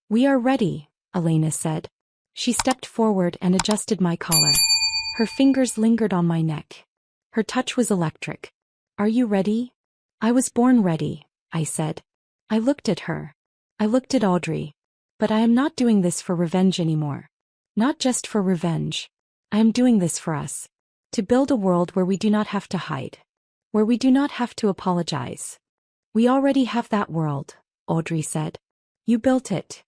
"We are ready," Elena said. She stepped forward and adjusted my collar. Her fingers lingered on my neck. Her touch was electric. "Are you ready?" "I was born ready," I said. I looked at her. I looked at Audrey. "But I am not doing this for revenge anymore. Not just for revenge. I am doing this for us. To build a world where we do not have to hide. Where we do not have to apologize." "We already have that world," Audrey said. "You built it."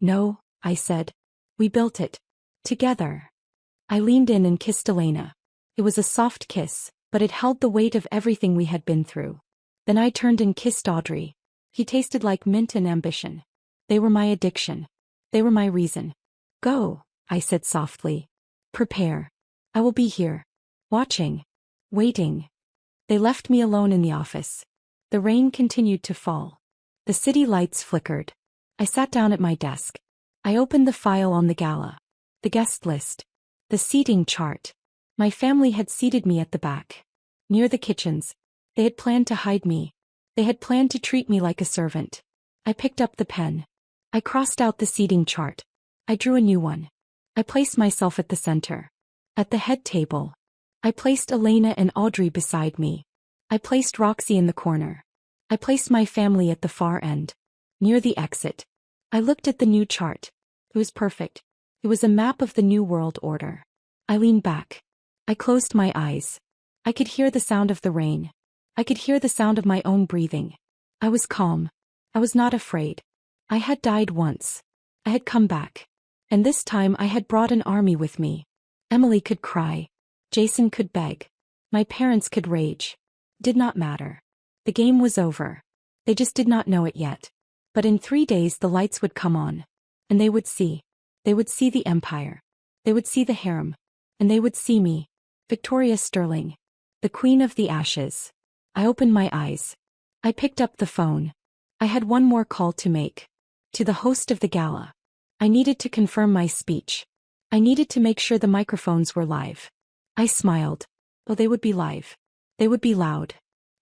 "No," I said. "We built it. Together." I leaned in and kissed Elena. It was a soft kiss, but it held the weight of everything we had been through. Then I turned and kissed Audrey. He tasted like mint and ambition. They were my addiction. They were my reason. "Go," I said softly. "Prepare. I will be here. Watching. Waiting." They left me alone in the office. The rain continued to fall. The city lights flickered. I sat down at my desk. I opened the file on the gala. The guest list. The seating chart. My family had seated me at the back. Near the kitchens. They had planned to hide me. They had planned to treat me like a servant. I picked up the pen. I crossed out the seating chart. I drew a new one. I placed myself at the center. At the head table. I placed Elena and Audrey beside me. I placed Roxy in the corner. I placed my family at the far end. Near the exit. I looked at the new chart. It was perfect. It was a map of the new world order. I leaned back. I closed my eyes. I could hear the sound of the rain. I could hear the sound of my own breathing. I was calm. I was not afraid. I had died once. I had come back. And this time I had brought an army with me. Emily could cry. Jason could beg. My parents could rage. Did not matter. The game was over. They just did not know it yet. But in 3 days the lights would come on. And they would see. They would see the empire. They would see the harem. And they would see me. Victoria Sterling. The Queen of the Ashes. I opened my eyes. I picked up the phone. I had one more call to make. To the host of the gala. I needed to confirm my speech. I needed to make sure the microphones were live. I smiled. Oh, they would be live. They would be loud.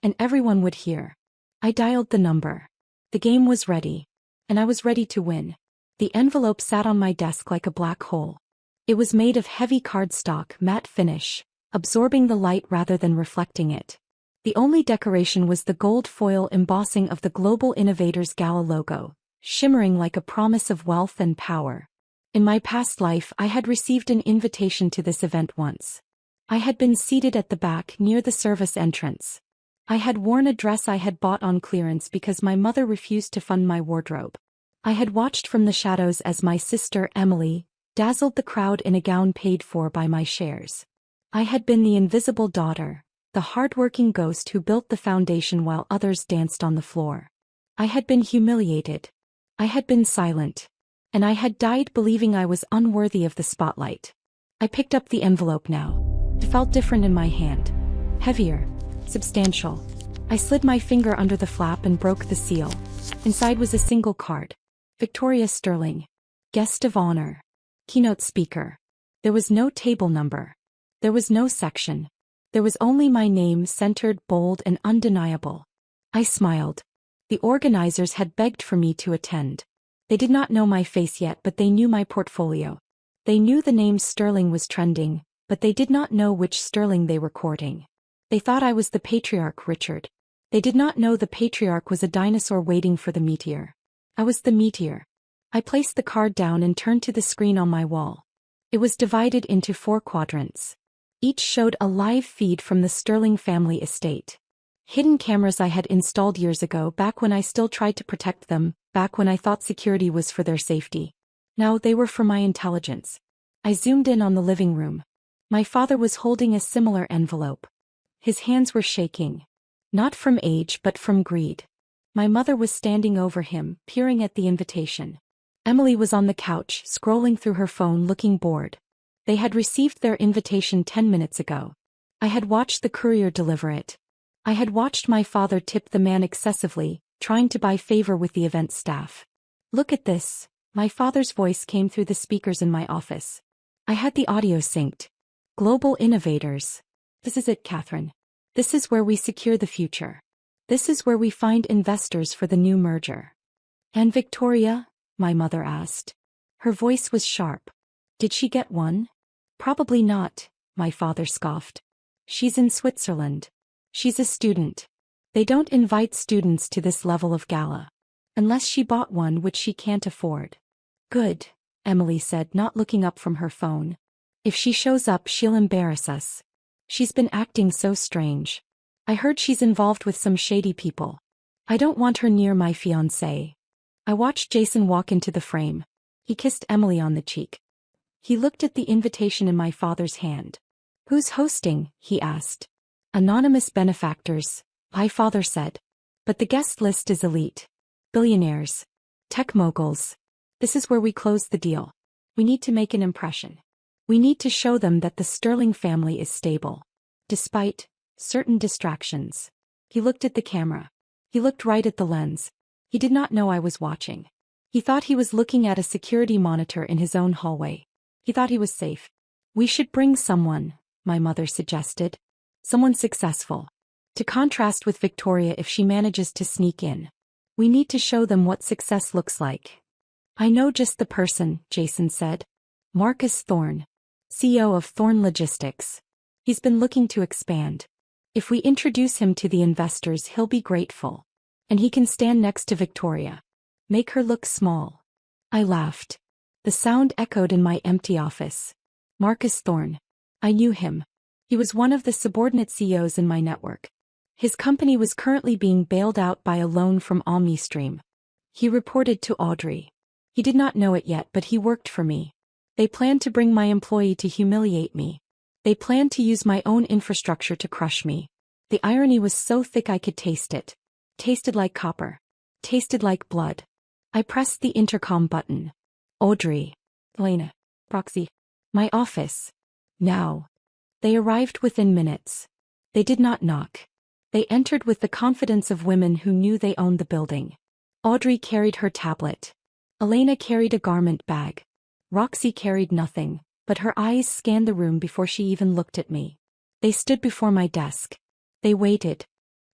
And everyone would hear. I dialed the number. The game was ready. And I was ready to win. The envelope sat on my desk like a black hole. It was made of heavy cardstock, matte finish, absorbing the light rather than reflecting it. The only decoration was the gold foil embossing of the Global Innovators Gala logo, shimmering like a promise of wealth and power. In my past life I had received an invitation to this event once. I had been seated at the back near the service entrance. I had worn a dress I had bought on clearance because my mother refused to fund my wardrobe. I had watched from the shadows as my sister, Emily, dazzled the crowd in a gown paid for by my shares. I had been the invisible daughter, the hard-working ghost who built the foundation while others danced on the floor. I had been humiliated. I had been silent. And I had died believing I was unworthy of the spotlight. I picked up the envelope now. It felt different in my hand. Heavier. Substantial. I slid my finger under the flap and broke the seal. Inside was a single card. Victoria Sterling. Guest of honor. Keynote speaker. There was no table number. There was no section. There was only my name, centered, bold, and undeniable. I smiled. The organizers had begged for me to attend. They did not know my face yet, but they knew my portfolio. They knew the name Sterling was trending, but they did not know which Sterling they were courting. They thought I was the patriarch Richard. They did not know the patriarch was a dinosaur waiting for the meteor. I was the meteor. I placed the card down and turned to the screen on my wall. It was divided into 4 quadrants. Each showed a live feed from the Sterling family estate. Hidden cameras I had installed years ago, back when I still tried to protect them, back when I thought security was for their safety. Now they were for my intelligence. I zoomed in on the living room. My father was holding a similar envelope. His hands were shaking. Not from age but from greed. My mother was standing over him, peering at the invitation. Emily was on the couch, scrolling through her phone, looking bored. They had received their invitation 10 minutes ago. I had watched the courier deliver it. I had watched my father tip the man excessively, trying to buy favor with the event staff. Look at this. My father's voice came through the speakers in my office. I had the audio synced. Global Innovators. This is it, Catherine. This is where we secure the future. This is where we find investors for the new merger. And Victoria? my mother asked. Her voice was sharp. Did she get one? Probably not, my father scoffed. She's in Switzerland. She's a student. They don't invite students to this level of gala. Unless she bought one which she can't afford. Good, Emily said, not looking up from her phone. If she shows up, she'll embarrass us. She's been acting so strange. I heard she's involved with some shady people. I don't want her near my fiancé. I watched Jason walk into the frame. He kissed Emily on the cheek. He looked at the invitation in my father's hand. Who's hosting? He asked. Anonymous benefactors, my father said. But the guest list is elite. Billionaires. Tech moguls. This is where we close the deal. We need to make an impression. We need to show them that the Sterling family is stable. Despite certain distractions. He looked at the camera. He looked right at the lens. He did not know I was watching. He thought he was looking at a security monitor in his own hallway. He thought he was safe. We should bring someone, my mother suggested. Someone successful. To contrast with Victoria if she manages to sneak in. We need to show them what success looks like. I know just the person, Jason said. Marcus Thorne. CEO of Thorne Logistics. He's been looking to expand. If we introduce him to the investors, he'll be grateful. And he can stand next to Victoria. Make her look small. I laughed. The sound echoed in my empty office. Marcus Thorne. I knew him. He was one of the subordinate CEOs in my network. His company was currently being bailed out by a loan from OmniStream. He reported to Audrey. He did not know it yet, but he worked for me. They planned to bring my employee to humiliate me. They planned to use my own infrastructure to crush me. The irony was so thick I could taste it. Tasted like copper. Tasted like blood. I pressed the intercom button. Audrey. Elena. Proxy. My office. Now. They arrived within minutes. They did not knock. They entered with the confidence of women who knew they owned the building. Audrey carried her tablet. Elena carried a garment bag. Roxy carried nothing, but her eyes scanned the room before she even looked at me. They stood before my desk. They waited.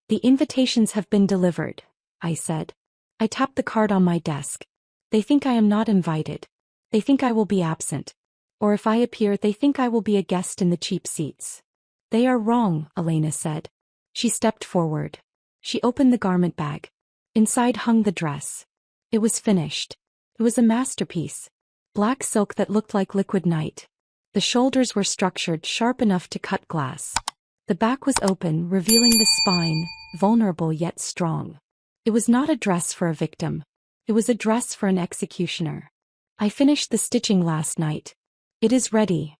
The invitations have been delivered, I said. I tapped the card on my desk. They think I am not invited. They think I will be absent. Or if I appear, they think I will be a guest in the cheap seats. They are wrong, Elena said. She stepped forward. She opened the garment bag. Inside hung the dress. It was finished. It was a masterpiece. Black silk that looked like liquid night. The shoulders were structured sharp enough to cut glass. The back was open, revealing the spine, vulnerable yet strong. It was not a dress for a victim. It was a dress for an executioner. I finished the stitching last night. It is ready.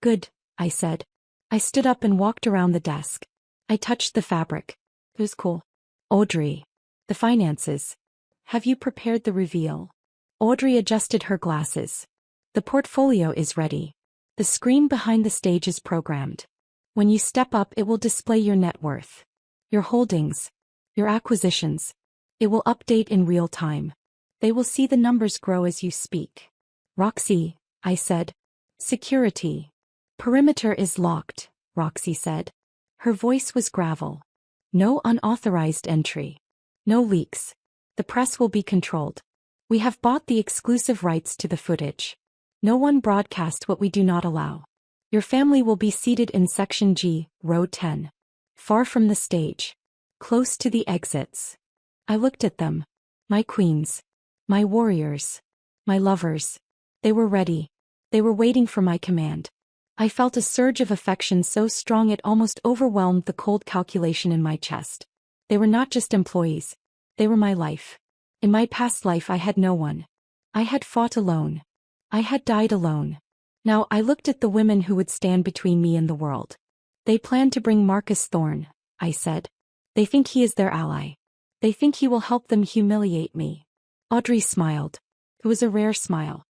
Good, I said. I stood up and walked around the desk. I touched the fabric. It was cool. Audrey. The finances. Have you prepared the reveal? Audrey adjusted her glasses. The portfolio is ready. The screen behind the stage is programmed. When you step up, it will display your net worth. Your holdings. Your acquisitions. It will update in real time. They will see the numbers grow as you speak. Roxy, I said. Security. Perimeter is locked, Roxy said. Her voice was gravel. No unauthorized entry. No leaks. The press will be controlled. We have bought the exclusive rights to the footage. No one broadcast what we do not allow. Your family will be seated in Section G, Row 10. Far from the stage. Close to the exits. I looked at them. My queens. My warriors. My lovers. They were ready. They were waiting for my command. I felt a surge of affection so strong it almost overwhelmed the cold calculation in my chest. They were not just employees. They were my life. In my past life I had no one. I had fought alone. I had died alone. Now I looked at the women who would stand between me and the world. They plan to bring Marcus Thorne, I said. They think he is their ally. They think he will help them humiliate me. Audrey smiled. It was a rare smile.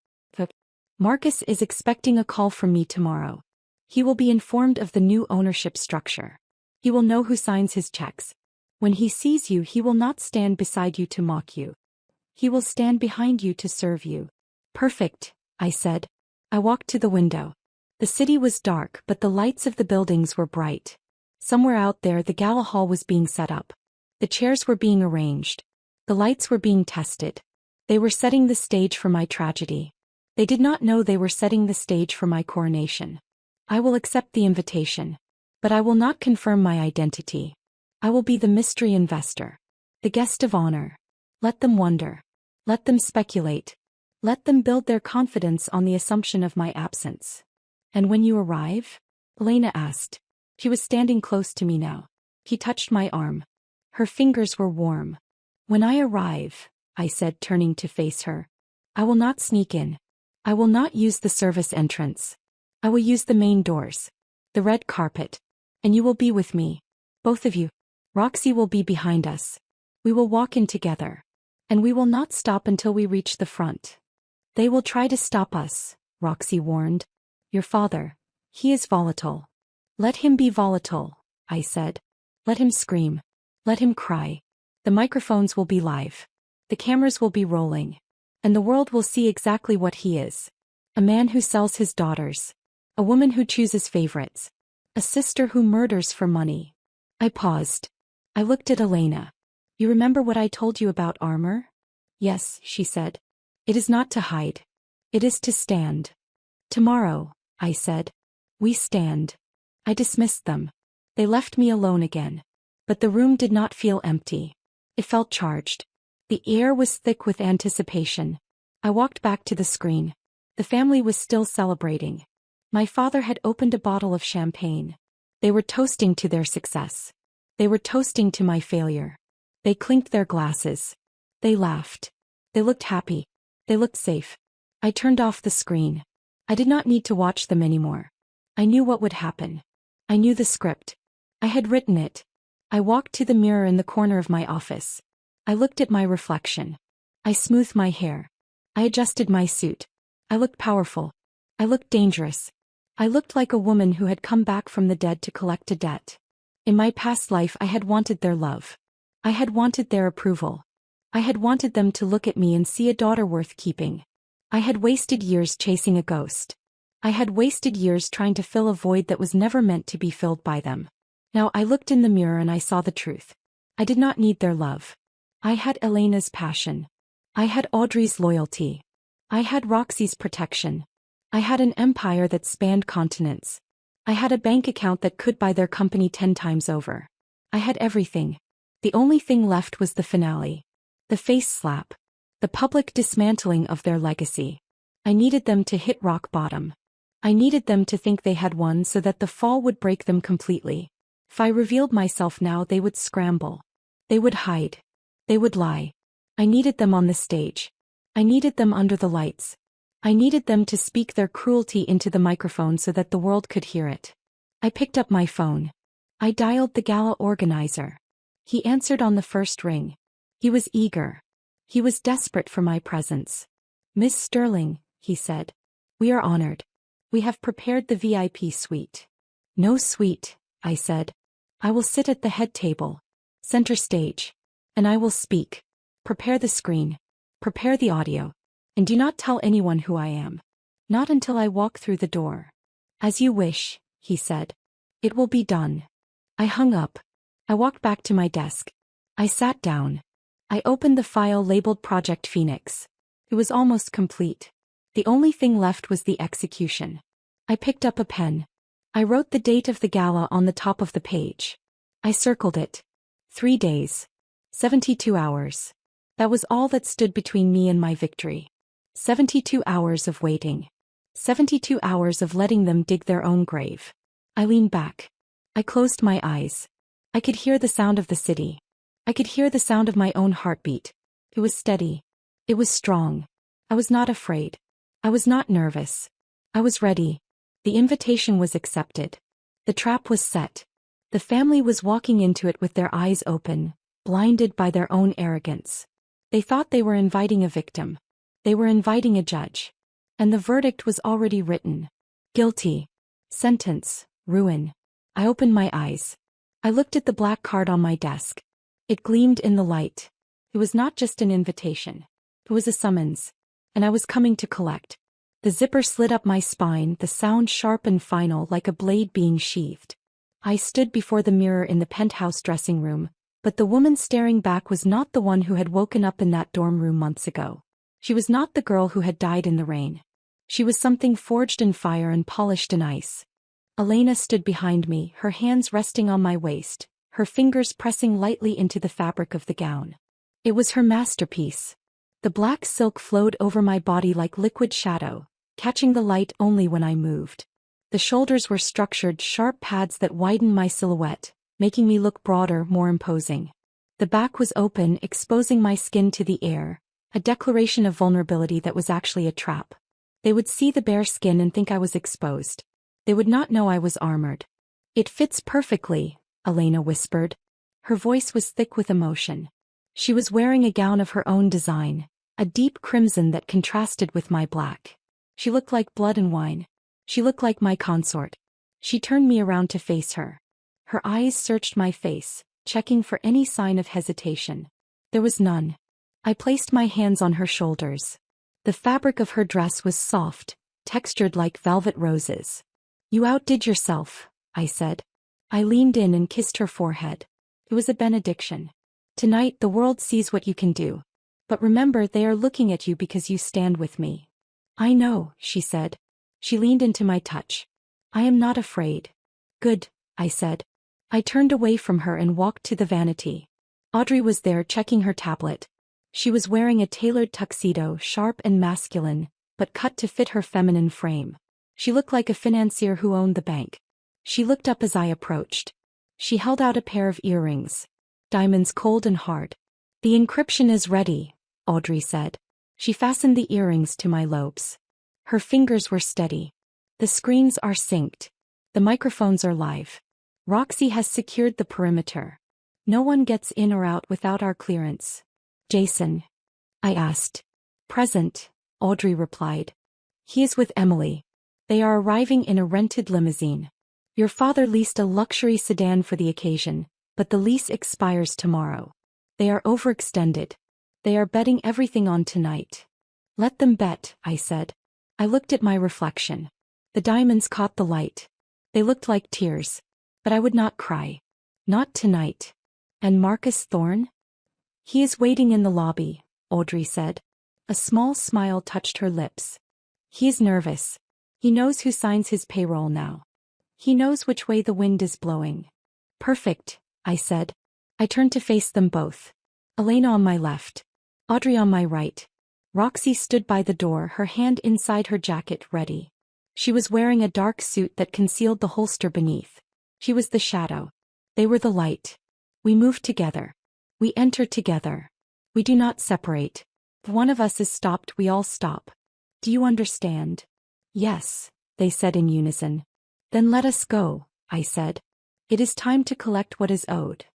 Marcus is expecting a call from me tomorrow. He will be informed of the new ownership structure. He will know who signs his checks. When he sees you, he will not stand beside you to mock you. He will stand behind you to serve you. Perfect, I said. I walked to the window. The city was dark, but the lights of the buildings were bright. Somewhere out there, the gala hall was being set up. The chairs were being arranged. The lights were being tested. They were setting the stage for my tragedy. They did not know they were setting the stage for my coronation. I will accept the invitation. But I will not confirm my identity. I will be the mystery investor. The guest of honor. Let them wonder. Let them speculate. Let them build their confidence on the assumption of my absence. And when you arrive? Elena asked. She was standing close to me now. He touched my arm. Her fingers were warm. When I arrive, I said, turning to face her, I will not sneak in. I will not use the service entrance. I will use the main doors. The red carpet. And you will be with me. Both of you. Roxy will be behind us. We will walk in together. And we will not stop until we reach the front. They will try to stop us, Roxy warned. Your father. He is volatile. Let him be volatile, I said. Let him scream. Let him cry. The microphones will be live. The cameras will be rolling. And the world will see exactly what he is. A man who sells his daughters. A woman who chooses favorites. A sister who murders for money. I paused. I looked at Elena. You remember what I told you about armor? Yes, she said. It is not to hide. It is to stand. Tomorrow, I said. We stand. I dismissed them. They left me alone again. But the room did not feel empty. It felt charged. The air was thick with anticipation. I walked back to the screen. The family was still celebrating. My father had opened a bottle of champagne. They were toasting to their success. They were toasting to my failure. They clinked their glasses. They laughed. They looked happy. They looked safe. I turned off the screen. I did not need to watch them anymore. I knew what would happen. I knew the script. I had written it. I walked to the mirror in the corner of my office. I looked at my reflection. I smoothed my hair. I adjusted my suit. I looked powerful. I looked dangerous. I looked like a woman who had come back from the dead to collect a debt. In my past life I had wanted their love. I had wanted their approval. I had wanted them to look at me and see a daughter worth keeping. I had wasted years chasing a ghost. I had wasted years trying to fill a void that was never meant to be filled by them. Now I looked in the mirror and I saw the truth. I did not need their love. I had Elena's passion. I had Audrey's loyalty. I had Roxy's protection. I had an empire that spanned continents. I had a bank account that could buy their company 10 times over. I had everything. The only thing left was the finale. The face slap. The public dismantling of their legacy. I needed them to hit rock bottom. I needed them to think they had won so that the fall would break them completely. If I revealed myself now, they would scramble. They would hide. They would lie. I needed them on the stage. I needed them under the lights. I needed them to speak their cruelty into the microphone so that the world could hear it. I picked up my phone. I dialed the gala organizer. He answered on the first ring. He was eager. He was desperate for my presence. Miss Sterling, he said. We are honored. We have prepared the VIP suite. No suite, I said. I will sit at the head table. Center stage. And I will speak. Prepare the screen. Prepare the audio. And do not tell anyone who I am. Not until I walk through the door. As you wish, he said. It will be done. I hung up. I walked back to my desk. I sat down. I opened the file labeled Project Phoenix. It was almost complete. The only thing left was the execution. I picked up a pen. I wrote the date of the gala on the top of the page. I circled it. 3 days. 72 hours. That was all that stood between me and my victory. 72 hours of waiting. 72 hours of letting them dig their own grave. I leaned back. I closed my eyes. I could hear the sound of the city. I could hear the sound of my own heartbeat. It was steady. It was strong. I was not afraid. I was not nervous. I was ready. The invitation was accepted. The trap was set. The family was walking into it with their eyes open, blinded by their own arrogance. They thought they were inviting a victim. They were inviting a judge. And the verdict was already written. Guilty. Sentence. Ruin. I opened my eyes. I looked at the black card on my desk. It gleamed in the light. It was not just an invitation. It was a summons. And I was coming to collect. The zipper slid up my spine, the sound sharp and final like a blade being sheathed. I stood before the mirror in the penthouse dressing room, but the woman staring back was not the one who had woken up in that dorm room months ago. She was not the girl who had died in the rain. She was something forged in fire and polished in ice. Elena stood behind me, her hands resting on my waist, her fingers pressing lightly into the fabric of the gown. It was her masterpiece. The black silk flowed over my body like liquid shadow, catching the light only when I moved. The shoulders were structured, sharp pads that widened my silhouette, making me look broader, more imposing. The back was open, exposing my skin to the air, a declaration of vulnerability that was actually a trap. They would see the bare skin and think I was exposed. They would not know I was armored. "It fits perfectly," Elena whispered. Her voice was thick with emotion. She was wearing a gown of her own design, a deep crimson that contrasted with my black. She looked like blood and wine. She looked like my consort. She turned me around to face her. Her eyes searched my face, checking for any sign of hesitation. There was none. I placed my hands on her shoulders. The fabric of her dress was soft, textured like velvet roses. "You outdid yourself," I said. I leaned in and kissed her forehead. It was a benediction. "Tonight the world sees what you can do. But remember, they are looking at you because you stand with me." "I know," she said. She leaned into my touch. "I am not afraid." "Good," I said. I turned away from her and walked to the vanity. Audrey was there checking her tablet. She was wearing a tailored tuxedo, sharp and masculine, but cut to fit her feminine frame. She looked like a financier who owned the bank. She looked up as I approached. She held out a pair of earrings. Diamonds cold and hard. "The encryption is ready," Audrey said. She fastened the earrings to my lobes. Her fingers were steady. "The screens are synced. The microphones are live. Roxy has secured the perimeter. No one gets in or out without our clearance." "Jason?" I asked. "Present," Audrey replied. "He is with Emily. They are arriving in a rented limousine. Your father leased a luxury sedan for the occasion, but the lease expires tomorrow. They are overextended. They are betting everything on tonight." "Let them bet," I said. I looked at my reflection. The diamonds caught the light. They looked like tears. But I would not cry. Not tonight. "And Marcus Thorne?" "He is waiting in the lobby," Audrey said. A small smile touched her lips. "He is nervous. He knows who signs his payroll now. He knows which way the wind is blowing." "Perfect," I said. I turned to face them both. Elena on my left. Audrey on my right. Roxy stood by the door, her hand inside her jacket, ready. She was wearing a dark suit that concealed the holster beneath. She was the shadow. They were the light. We moved together. We enter together. We do not separate. If one of us is stopped, we all stop. Do you understand? Yes, they said in unison. Then let us go, I said. It is time to collect what is owed.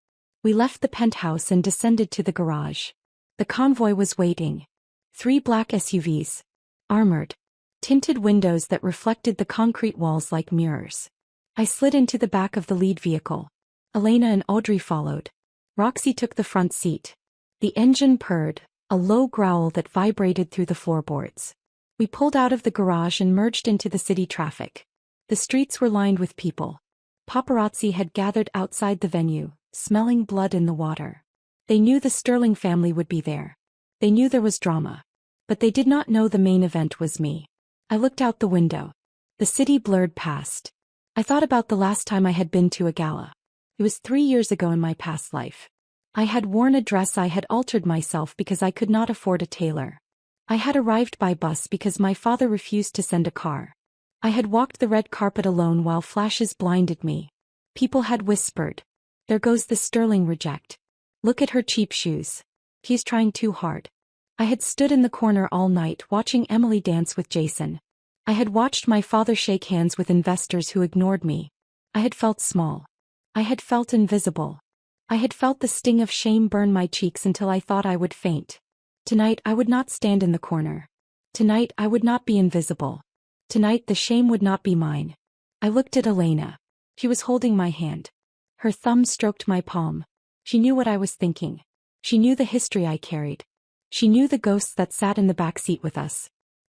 We left the penthouse and descended to the garage. The convoy was waiting. 3 black SUVs. Armored. Tinted windows that reflected the concrete walls like mirrors. I slid into the back of the lead vehicle. Elena and Audrey followed. Roxy took the front seat. The engine purred, a low growl that vibrated through the floorboards. We pulled out of the garage and merged into the city traffic. The streets were lined with people. Paparazzi had gathered outside the venue, smelling blood in the water. They knew the Sterling family would be there. They knew there was drama. But they did not know the main event was me. I looked out the window. The city blurred past. I thought about the last time I had been to a gala. It was 3 years ago in my past life. I had worn a dress I had altered myself because I could not afford a tailor. I had arrived by bus because my father refused to send a car. I had walked the red carpet alone while flashes blinded me. People had whispered, "There goes the Sterling reject. Look at her cheap shoes. He's trying too hard." I had stood in the corner all night watching Emily dance with Jason. I had watched my father shake hands with investors who ignored me. I had felt small. I had felt invisible. I had felt the sting of shame burn my cheeks until I thought I would faint. Tonight I would not stand in the corner. Tonight I would not be invisible. Tonight the shame would not be mine. I looked at Elena. She was holding my hand. Her thumb stroked my palm. She knew what I was thinking. She knew the history I carried. She knew the ghosts that sat in the back seat with us.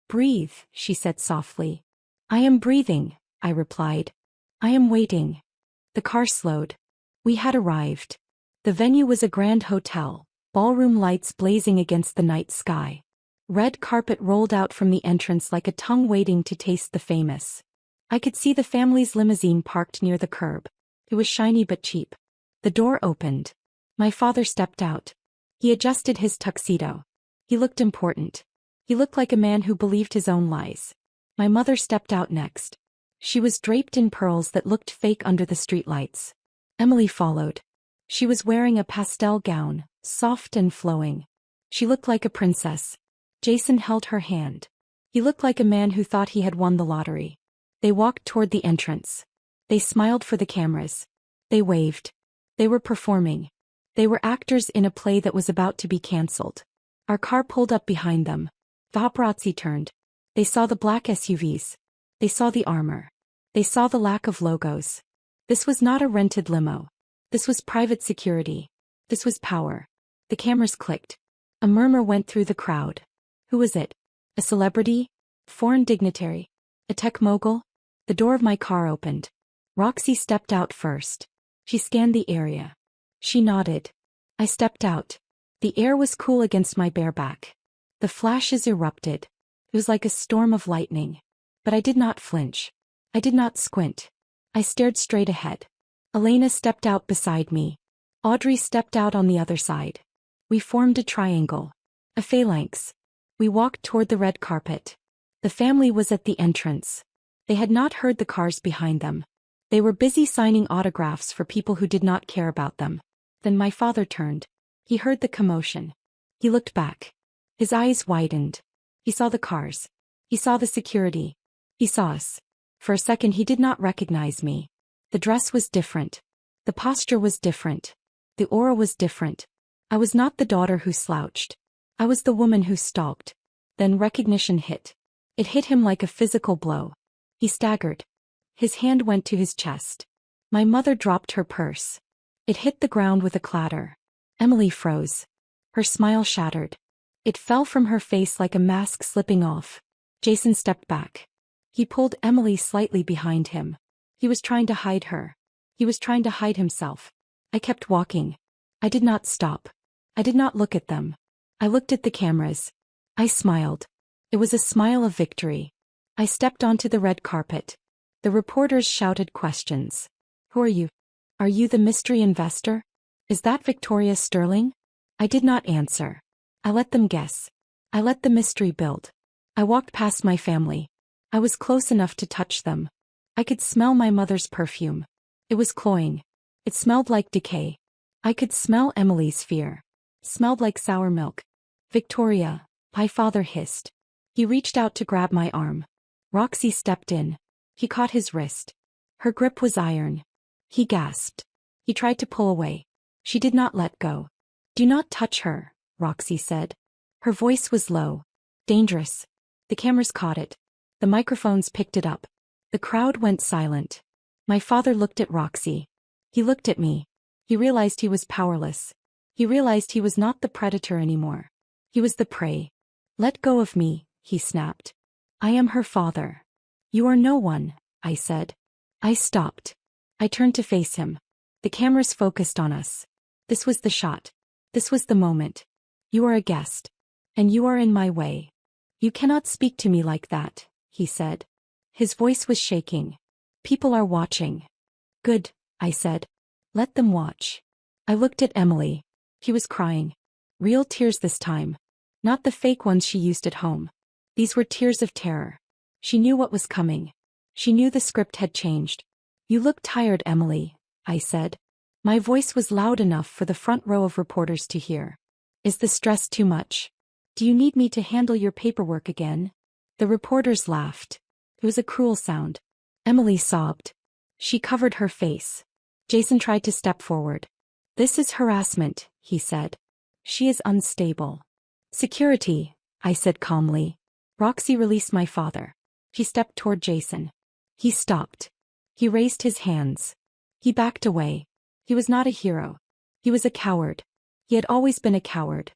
"Breathe," she said softly. "I am breathing," I replied. "I am waiting." The car slowed. We had arrived. The venue was a grand hotel, ballroom lights blazing against the night sky. Red carpet rolled out from the entrance like a tongue waiting to taste the famous. I could see the family's limousine parked near the curb. It was shiny but cheap. The door opened. My father stepped out. He adjusted his tuxedo. He looked important. He looked like a man who believed his own lies. My mother stepped out next. She was draped in pearls that looked fake under the streetlights. Emily followed. She was wearing a pastel gown, soft and flowing. She looked like a princess. Jason held her hand. He looked like a man who thought he had won the lottery. They walked toward the entrance. They smiled for the cameras. They waved. They were performing. They were actors in a play that was about to be cancelled. Our car pulled up behind them. The paparazzi turned. They saw the black SUVs. They saw the armor. They saw the lack of logos. This was not a rented limo. This was private security. This was power. The cameras clicked. A murmur went through the crowd. Who was it? A celebrity? Foreign dignitary? A tech mogul? The door of my car opened. Roxy stepped out first. She scanned the area. She nodded. I stepped out. The air was cool against my bare back. The flashes erupted. It was like a storm of lightning. But I did not flinch. I did not squint. I stared straight ahead. Elena stepped out beside me. Audrey stepped out on the other side. We formed a triangle. A phalanx. We walked toward the red carpet. The family was at the entrance. They had not heard the cars behind them. They were busy signing autographs for people who did not care about them. Then my father turned. He heard the commotion. He looked back. His eyes widened. He saw the cars. He saw the security. He saw us. For a second he did not recognize me. The dress was different. The posture was different. The aura was different. I was not the daughter who slouched. I was the woman who stalked. Then recognition hit. It hit him like a physical blow. He staggered. His hand went to his chest. My mother dropped her purse. It hit the ground with a clatter. Emily froze. Her smile shattered. It fell from her face like a mask slipping off. Jason stepped back. He pulled Emily slightly behind him. He was trying to hide her. He was trying to hide himself. I kept walking. I did not stop. I did not look at them. I looked at the cameras. I smiled. It was a smile of victory. I stepped onto the red carpet. The reporters shouted questions. Who are you? Are you the mystery investor? Is that Victoria Sterling? I did not answer. I let them guess. I let the mystery build. I walked past my family. I was close enough to touch them. I could smell my mother's perfume. It was cloying. It smelled like decay. I could smell Emily's fear. Smelled like sour milk. Victoria, my father hissed. He reached out to grab my arm. Roxy stepped in. He caught his wrist. Her grip was iron. He gasped. He tried to pull away. She did not let go. Do not touch her, Roxy said. Her voice was low. Dangerous. The cameras caught it. The microphones picked it up. The crowd went silent. My father looked at Roxy. He looked at me. He realized he was powerless. He realized he was not the predator anymore. He was the prey. Let go of me, he snapped. I am her father. You are no one, I said. I stopped. I turned to face him. The cameras focused on us. This was the shot. This was the moment. You are a guest. And you are in my way. You cannot speak to me like that, he said. His voice was shaking. People are watching. Good, I said. Let them watch. I looked at Emily. She was crying. Real tears this time. Not the fake ones she used at home. These were tears of terror. She knew what was coming. She knew the script had changed. You look tired, Emily, I said. My voice was loud enough for the front row of reporters to hear. Is the stress too much? Do you need me to handle your paperwork again? The reporters laughed. It was a cruel sound. Emily sobbed. She covered her face. Jason tried to step forward. This is harassment, he said. She is unstable. Security, I said calmly. Roxy released my father. She stepped toward Jason. He stopped. He raised his hands. He backed away. He was not a hero. He was a coward. He had always been a coward.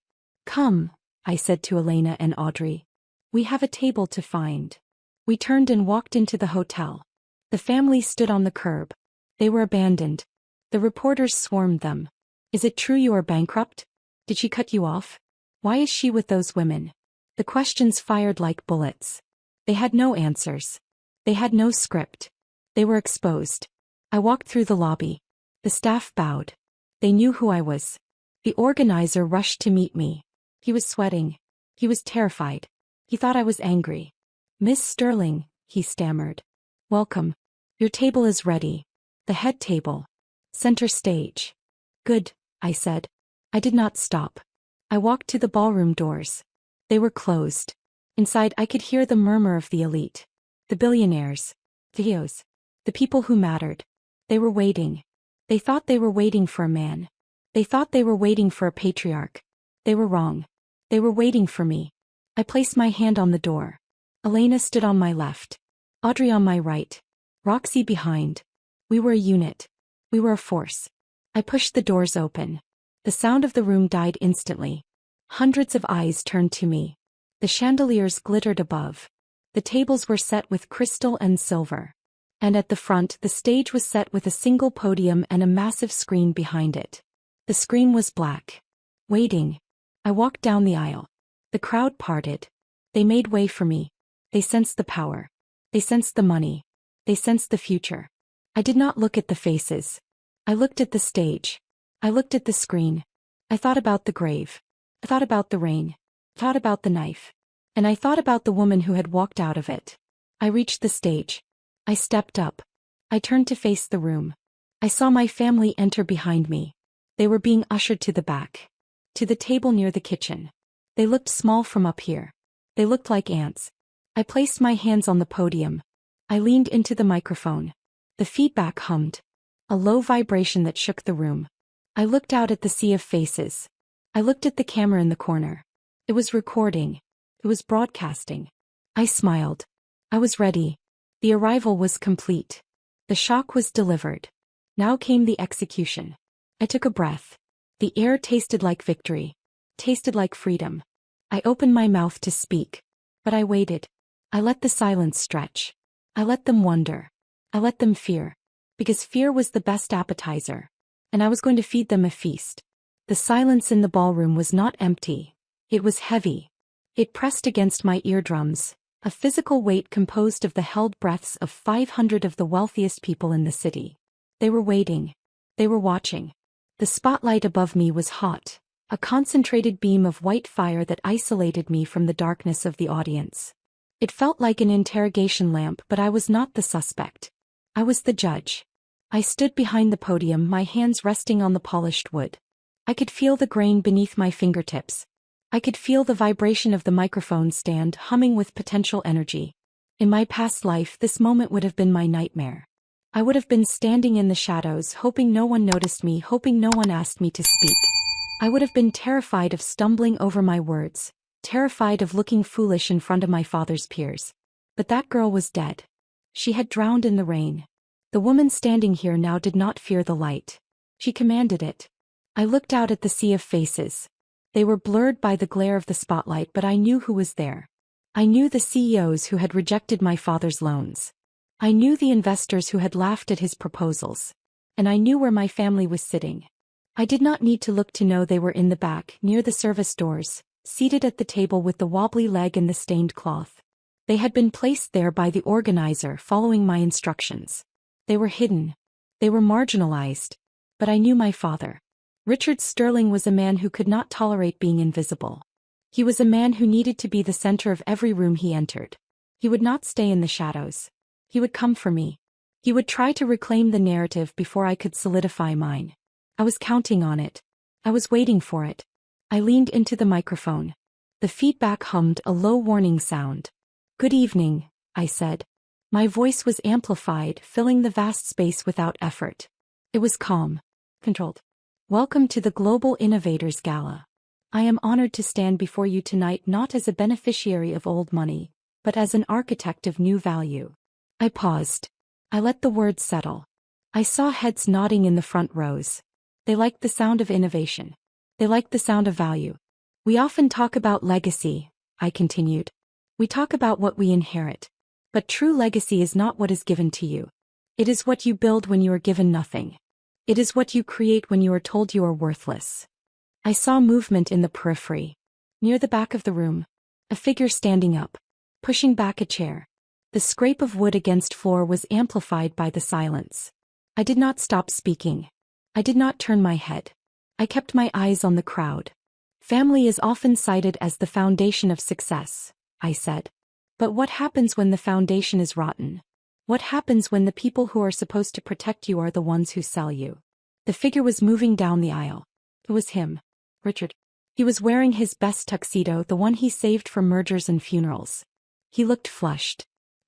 Come, I said to Elena and Audrey. We have a table to find. We turned and walked into the hotel. The family stood on the curb. They were abandoned. The reporters swarmed them. Is it true you are bankrupt? Did she cut you off? Why is she with those women? The questions fired like bullets. They had no answers. They had no script. They were exposed. I walked through the lobby. The staff bowed. They knew who I was. The organizer rushed to meet me. He was sweating. He was terrified. He thought I was angry. "Miss Sterling," he stammered. "Welcome. Your table is ready. The head table. Center stage." "Good," I said. I did not stop. I walked to the ballroom doors. They were closed. Inside I could hear the murmur of the elite. The billionaires. The heroes. The people who mattered. They were waiting. They thought they were waiting for a man. They thought they were waiting for a patriarch. They were wrong. They were waiting for me. I placed my hand on the door. Elena stood on my left. Audrey on my right. Roxy behind. We were a unit. We were a force. I pushed the doors open. The sound of the room died instantly. Hundreds of eyes turned to me. The chandeliers glittered above. The tables were set with crystal and silver. And at the front, the stage was set with a single podium and a massive screen behind it. The screen was black. Waiting. I walked down the aisle. The crowd parted. They made way for me. They sensed the power. They sensed the money. They sensed the future. I did not look at the faces. I looked at the stage. I looked at the screen. I thought about the grave. I thought about the rain. I thought about the knife. And I thought about the woman who had walked out of it. I reached the stage. I stepped up. I turned to face the room. I saw my family enter behind me. They were being ushered to the back. To the table near the kitchen. They looked small from up here. They looked like ants. I placed my hands on the podium. I leaned into the microphone. The feedback hummed. A low vibration that shook the room. I looked out at the sea of faces. I looked at the camera in the corner. It was recording. It was broadcasting. I smiled. I was ready. The arrival was complete. The shock was delivered. Now came the execution. I took a breath. The air tasted like victory. Tasted like freedom. I opened my mouth to speak. But I waited. I let the silence stretch. I let them wonder. I let them fear. Because fear was the best appetizer. And I was going to feed them a feast. The silence in the ballroom was not empty. It was heavy. It pressed against my eardrums, a physical weight composed of the held breaths of 500 of the wealthiest people in the city. They were waiting. They were watching. The spotlight above me was hot, a concentrated beam of white fire that isolated me from the darkness of the audience. It felt like an interrogation lamp, but I was not the suspect. I was the judge. I stood behind the podium, my hands resting on the polished wood. I could feel the grain beneath my fingertips. I could feel the vibration of the microphone stand humming with potential energy. In my past life, this moment would have been my nightmare. I would have been standing in the shadows, hoping no one noticed me, hoping no one asked me to speak. I would have been terrified of stumbling over my words, terrified of looking foolish in front of my father's peers. But that girl was dead. She had drowned in the rain. The woman standing here now did not fear the light. She commanded it. I looked out at the sea of faces. They were blurred by the glare of the spotlight, but I knew who was there. I knew the CEOs who had rejected my father's loans. I knew the investors who had laughed at his proposals. And I knew where my family was sitting. I did not need to look to know they were in the back, near the service doors, seated at the table with the wobbly leg and the stained cloth. They had been placed there by the organizer following my instructions. They were hidden. They were marginalized. But I knew my father. Richard Sterling was a man who could not tolerate being invisible. He was a man who needed to be the center of every room he entered. He would not stay in the shadows. He would come for me. He would try to reclaim the narrative before I could solidify mine. I was counting on it. I was waiting for it. I leaned into the microphone. The feedback hummed a low warning sound. "Good evening," I said. My voice was amplified, filling the vast space without effort. It was calm, controlled. "Welcome to the Global Innovators Gala. I am honored to stand before you tonight not as a beneficiary of old money, but as an architect of new value." I paused. I let the words settle. I saw heads nodding in the front rows. They liked the sound of innovation. They liked the sound of value. "We often talk about legacy," I continued. "We talk about what we inherit. But true legacy is not what is given to you. It is what you build when you are given nothing. It is what you create when you are told you are worthless." I saw movement in the periphery. Near the back of the room, A figure standing up, pushing back a chair. The scrape of wood against floor was amplified by the silence. I did not stop speaking. I did not turn my head. I kept my eyes on the crowd. Family is often cited as the foundation of success, I said. But what happens when the foundation is rotten? What happens when the people who are supposed to protect you are the ones who sell you? The figure was moving down the aisle. It was him. Richard. He was wearing his best tuxedo, the one he saved for mergers and funerals. He looked flushed.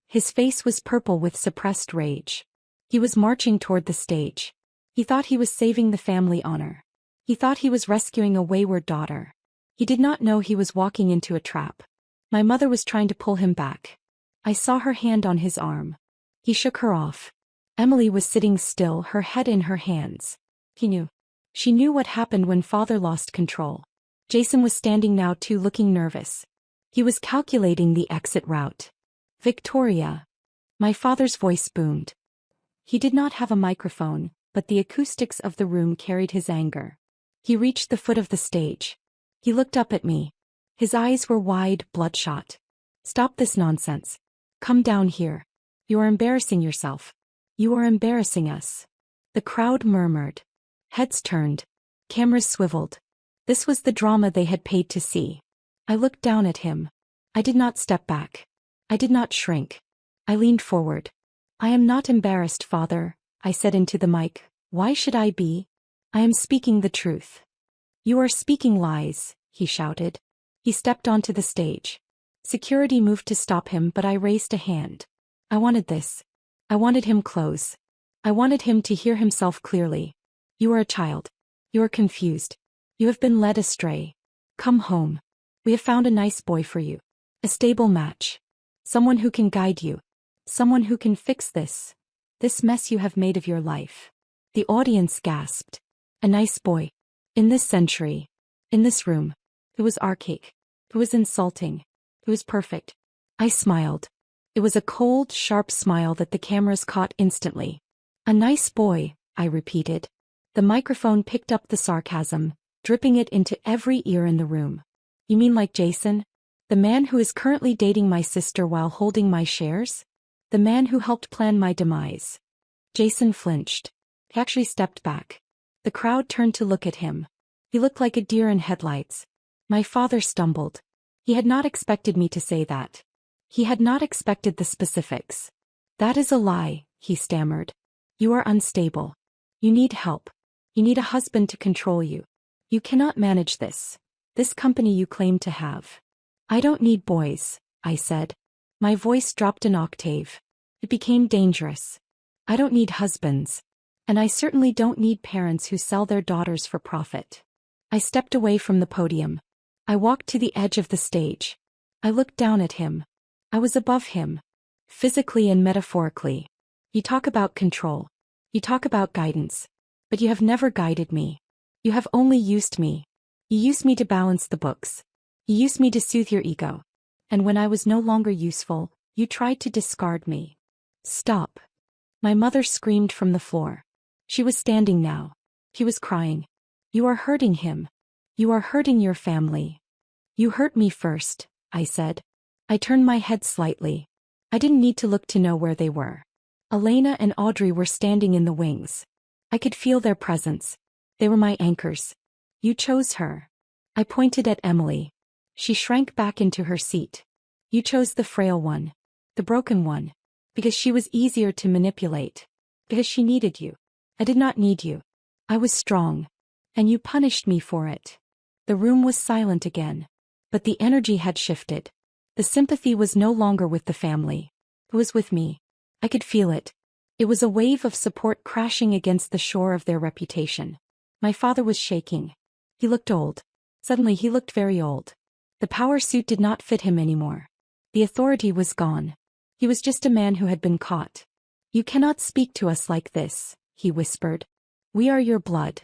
His face was purple with suppressed rage. He was marching toward the stage. He thought he was saving the family honor. He thought he was rescuing a wayward daughter. He did not know he was walking into a trap. My mother was trying to pull him back. I saw her hand on his arm. He shook her off. Emily was sitting still, her head in her hands. He knew. She knew what happened when father lost control. Jason was standing now too, looking nervous. He was calculating the exit route. Victoria. My father's voice boomed. He did not have a microphone, but the acoustics of the room carried his anger. He reached the foot of the stage. He looked up at me. His eyes were wide, bloodshot. Stop this nonsense. Come down here. You are embarrassing yourself. You are embarrassing us. The crowd murmured. Heads turned. Cameras swiveled. This was the drama they had paid to see. I looked down at him. I did not step back. I did not shrink. I leaned forward. I am not embarrassed, father, I said into the mic. Why should I be? I am speaking the truth. You are speaking lies, he shouted. He stepped onto the stage. Security moved to stop him, but I raised a hand. I wanted this. I wanted him close. I wanted him to hear himself clearly. You are a child. You are confused. You have been led astray. Come home. We have found a nice boy for you. A stable match. Someone who can guide you. Someone who can fix this mess you have made of your life. The audience gasped. A nice boy. In this century. In this room. It was archaic. It was insulting. It was perfect. I smiled. It was a cold, sharp smile that the cameras caught instantly. A nice boy, I repeated. The microphone picked up the sarcasm, dripping it into every ear in the room. You mean like Jason? The man who is currently dating my sister while holding my shares? The man who helped plan my demise. Jason flinched. He actually stepped back. The crowd turned to look at him. He looked like a deer in headlights. My father stumbled. He had not expected me to say that. He had not expected the specifics. That is a lie, he stammered. You are unstable. You need help. You need a husband to control you. You cannot manage this company you claim to have. I don't need boys, I said. My voice dropped an octave. It became dangerous. I don't need husbands. And I certainly don't need parents who sell their daughters for profit. I stepped away from the podium. I walked to the edge of the stage. I looked down at him. I was above him. Physically and metaphorically. You talk about control. You talk about guidance. But you have never guided me. You have only used me. You used me to balance the books. You used me to soothe your ego. And when I was no longer useful, you tried to discard me. Stop. My mother screamed from the floor. She was standing now. She was crying. You are hurting him. You are hurting your family. You hurt me first, I said. I turned my head slightly. I didn't need to look to know where they were. Elena and Audrey were standing in the wings. I could feel their presence. They were my anchors. You chose her. I pointed at Emily. She shrank back into her seat. You chose the frail one. The broken one. Because she was easier to manipulate. Because she needed you. I did not need you. I was strong. And you punished me for it. The room was silent again. But the energy had shifted. The sympathy was no longer with the family. It was with me. I could feel it. It was a wave of support crashing against the shore of their reputation. My father was shaking. He looked old. Suddenly he looked very old. The power suit did not fit him anymore. The authority was gone. He was just a man who had been caught. You cannot speak to us like this, he whispered. We are your blood.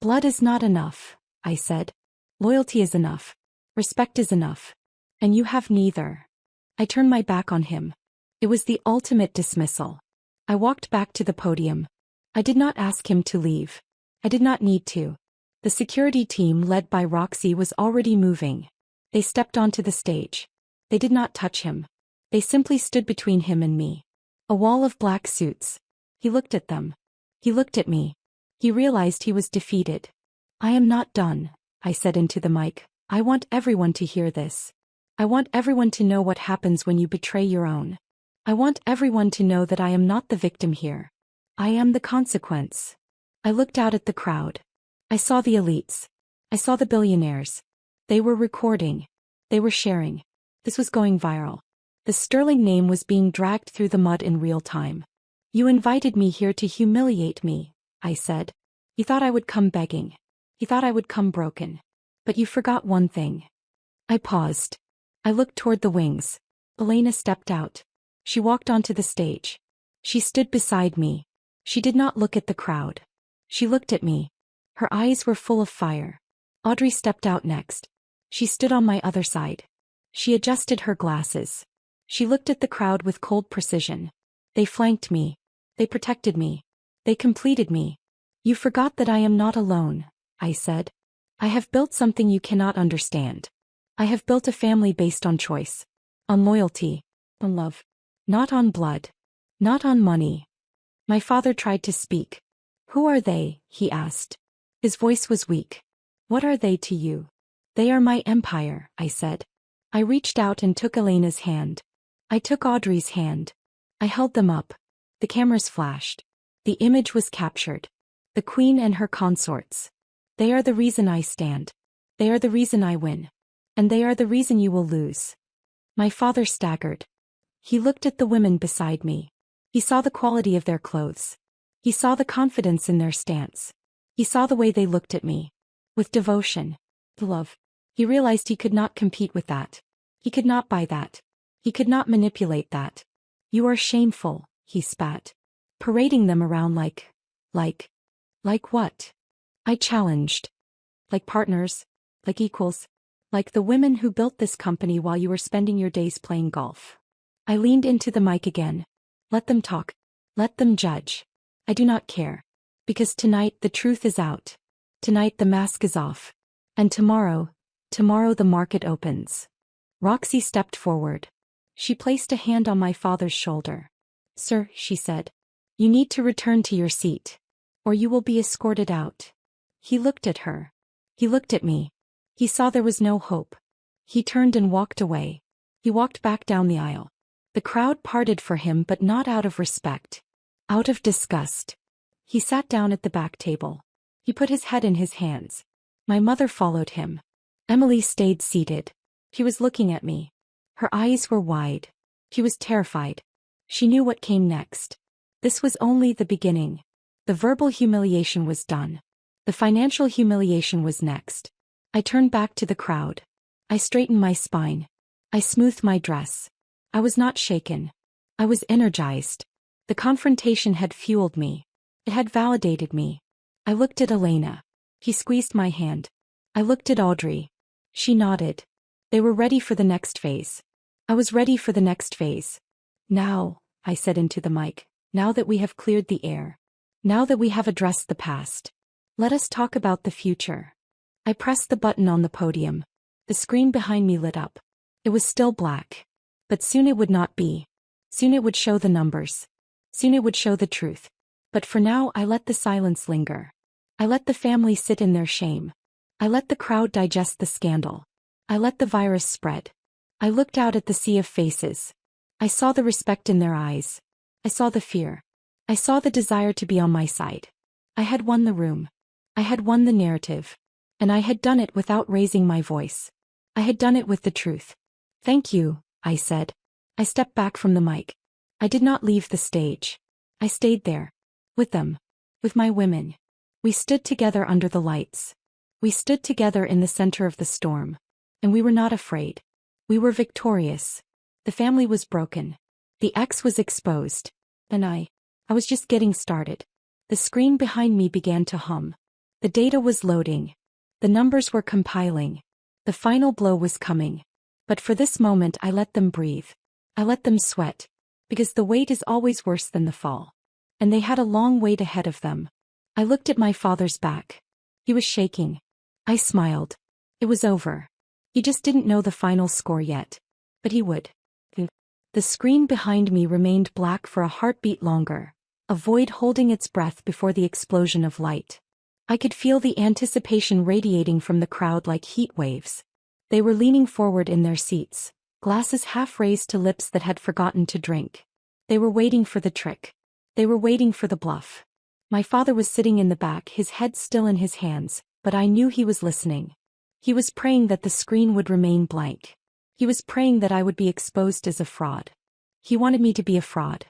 Blood is not enough, I said. Loyalty is enough. Respect is enough. And you have neither. I turned my back on him. It was the ultimate dismissal. I walked back to the podium. I did not ask him to leave. I did not need to. The security team led by Roxy was already moving. They stepped onto the stage. They did not touch him. They simply stood between him and me. A wall of black suits. He looked at them. He looked at me. He realized he was defeated. I am not done, I said into the mic. I want everyone to hear this. I want everyone to know what happens when you betray your own. I want everyone to know that I am not the victim here. I am the consequence. I looked out at the crowd. I saw the elites. I saw the billionaires. They were recording. They were sharing. This was going viral. The Sterling name was being dragged through the mud in real time. You invited me here to humiliate me, I said. You thought I would come begging. You thought I would come broken. But you forgot one thing. I paused. I looked toward the wings. Elena stepped out. She walked onto the stage. She stood beside me. She did not look at the crowd. She looked at me. Her eyes were full of fire. Audrey stepped out next. She stood on my other side. She adjusted her glasses. She looked at the crowd with cold precision. They flanked me. They protected me. They completed me. You forgot that I am not alone, I said. I have built something you cannot understand. I have built a family based on choice. On loyalty. On love. Not on blood. Not on money. My father tried to speak. Who are they? He asked. His voice was weak. What are they to you? They are my empire, I said. I reached out and took Elena's hand. I took Audrey's hand. I held them up. The cameras flashed. The image was captured. The queen and her consorts. They are the reason I stand. They are the reason I win. And they are the reason you will lose. My father staggered. He looked at the women beside me. He saw the quality of their clothes. He saw the confidence in their stance. He saw the way they looked at me. With devotion. Love. He realized he could not compete with that. He could not buy that. He could not manipulate that. You are shameful, he spat. Parading them around like what? I challenged. Like partners. Like equals. Like the women who built this company while you were spending your days playing golf. I leaned into the mic again. Let them talk. Let them judge. I do not care. Because tonight the truth is out. Tonight the mask is off. And tomorrow the market opens. Roxy stepped forward. She placed a hand on my father's shoulder. Sir, she said. You need to return to your seat. Or you will be escorted out. He looked at her. He looked at me. He saw there was no hope. He turned and walked away. He walked back down the aisle. The crowd parted for him, but not out of respect. Out of disgust. He sat down at the back table. He put his head in his hands. My mother followed him. Emily stayed seated. She was looking at me. Her eyes were wide. She was terrified. She knew what came next. This was only the beginning. The verbal humiliation was done. The financial humiliation was next. I turned back to the crowd. I straightened my spine. I smoothed my dress. I was not shaken. I was energized. The confrontation had fueled me. It had validated me. I looked at Elena. He squeezed my hand. I looked at Audrey. She nodded. They were ready for the next phase. I was ready for the next phase. Now, I said into the mic, now that we have cleared the air. Now that we have addressed the past. Let us talk about the future. I pressed the button on the podium. The screen behind me lit up. It was still black. But soon it would not be. Soon it would show the numbers. Soon it would show the truth. But for now I let the silence linger. I let the family sit in their shame. I let the crowd digest the scandal. I let the virus spread. I looked out at the sea of faces. I saw the respect in their eyes. I saw the fear. I saw the desire to be on my side. I had won the room. I had won the narrative. And I had done it without raising my voice. I had done it with the truth. Thank you, I said. I stepped back from the mic. I did not leave the stage. I stayed there. With them. With my women. We stood together under the lights. We stood together in the center of the storm. And we were not afraid. We were victorious. The family was broken. The X was exposed. And I was just getting started. The screen behind me began to hum. The data was loading. The numbers were compiling. The final blow was coming. But for this moment I let them breathe. I let them sweat. Because the wait is always worse than the fall. And they had a long wait ahead of them. I looked at my father's back. He was shaking. I smiled. It was over. He just didn't know the final score yet. But he would. The screen behind me remained black for a heartbeat longer, a void holding its breath before the explosion of light. I could feel the anticipation radiating from the crowd like heat waves. They were leaning forward in their seats, glasses half raised to lips that had forgotten to drink. They were waiting for the trick. They were waiting for the bluff. My father was sitting in the back, his head still in his hands, but I knew he was listening. He was praying that the screen would remain blank. He was praying that I would be exposed as a fraud. He wanted me to be a fraud.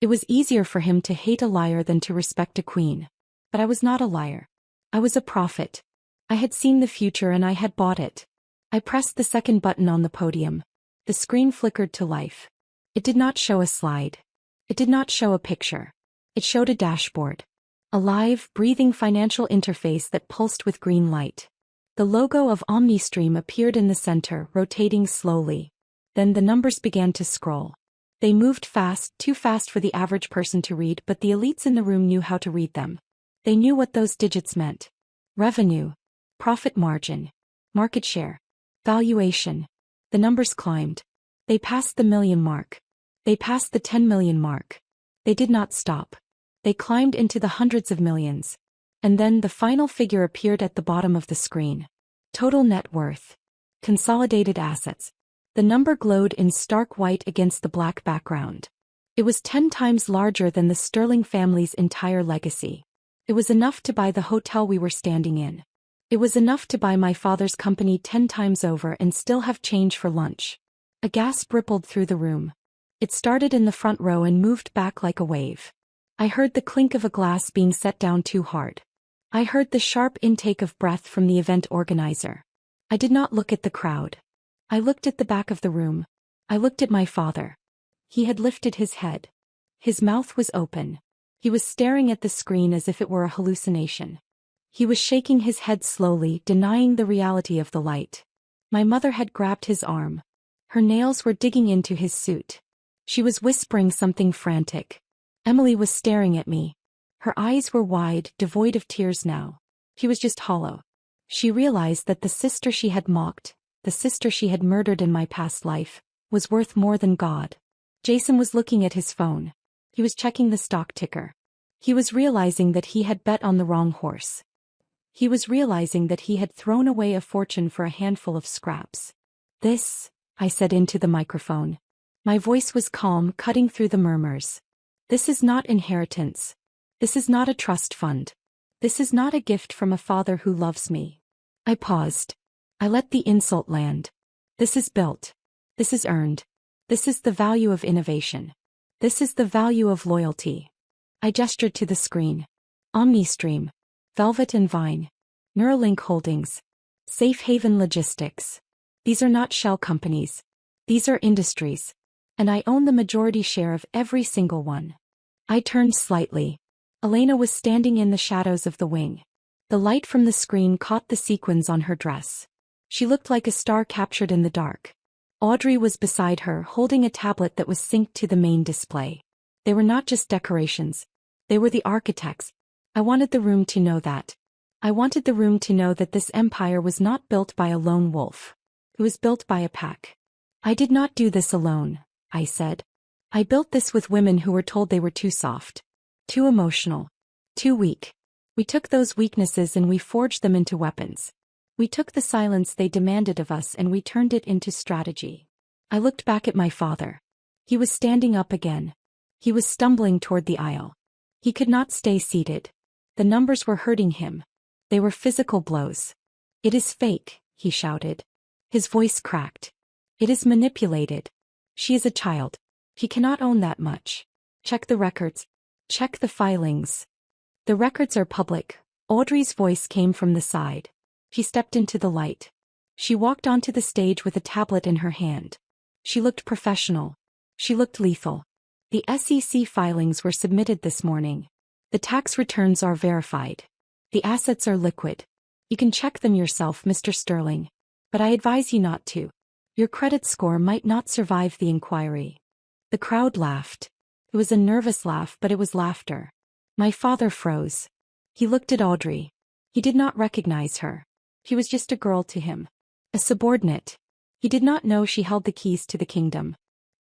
It was easier for him to hate a liar than to respect a queen. But I was not a liar. I was a prophet. I had seen the future and I had bought it. I pressed the second button on the podium. The screen flickered to life. It did not show a slide. It did not show a picture. It showed a dashboard. A live, breathing financial interface that pulsed with green light. The logo of OmniStream appeared in the center, rotating slowly. Then the numbers began to scroll. They moved fast, too fast for the average person to read, but the elites in the room knew how to read them. They knew what those digits meant. Revenue. Profit margin. Market share. Valuation. The numbers climbed. They passed the million mark. They passed the 10 million mark. They did not stop. They climbed into the hundreds of millions. And then the final figure appeared at the bottom of the screen. Total net worth. Consolidated assets. The number glowed in stark white against the black background. It was 10 times larger than the Sterling family's entire legacy. It was enough to buy the hotel we were standing in. It was enough to buy my father's company 10 times over and still have change for lunch. A gasp rippled through the room. It started in the front row and moved back like a wave. I heard the clink of a glass being set down too hard. I heard the sharp intake of breath from the event organizer. I did not look at the crowd. I looked at the back of the room. I looked at my father. He had lifted his head. His mouth was open. He was staring at the screen as if it were a hallucination. He was shaking his head slowly, denying the reality of the light. My mother had grabbed his arm. Her nails were digging into his suit. She was whispering something frantic. Emily was staring at me. Her eyes were wide, devoid of tears now. She was just hollow. She realized that the sister she had mocked, the sister she had murdered in my past life, was worth more than God. Jason was looking at his phone. He was checking the stock ticker. He was realizing that he had bet on the wrong horse. He was realizing that he had thrown away a fortune for a handful of scraps. This, I said into the microphone. My voice was calm, cutting through the murmurs. This is not inheritance. This is not a trust fund. This is not a gift from a father who loves me. I paused. I let the insult land. This is built. This is earned. This is the value of innovation. This is the value of loyalty. I gestured to the screen. OmniStream. Velvet and Vine. Neuralink Holdings. Safe Haven Logistics. These are not shell companies. These are industries. And I own the majority share of every single one. I turned slightly. Elena was standing in the shadows of the wing. The light from the screen caught the sequins on her dress. She looked like a star captured in the dark. Audrey was beside her, holding a tablet that was synced to the main display. They were not just decorations. They were the architects. I wanted the room to know that. I wanted the room to know that this empire was not built by a lone wolf. It was built by a pack. I did not do this alone, I said. I built this with women who were told they were too soft. Too emotional. Too weak. We took those weaknesses and we forged them into weapons. We took the silence they demanded of us and we turned it into strategy. I looked back at my father. He was standing up again. He was stumbling toward the aisle. He could not stay seated. The numbers were hurting him. They were physical blows. It is fake, he shouted. His voice cracked. It is manipulated. She is a child. He cannot own that much. Check the records. Check the filings. The records are public. Audrey's voice came from the side. She stepped into the light. She walked onto the stage with a tablet in her hand. She looked professional. She looked lethal. The SEC filings were submitted this morning. The tax returns are verified. The assets are liquid. You can check them yourself, Mr. Sterling. But I advise you not to. Your credit score might not survive the inquiry. The crowd laughed. It was a nervous laugh, but it was laughter. My father froze. He looked at Audrey. He did not recognize her. She was just a girl to him. A subordinate. He did not know she held the keys to the kingdom.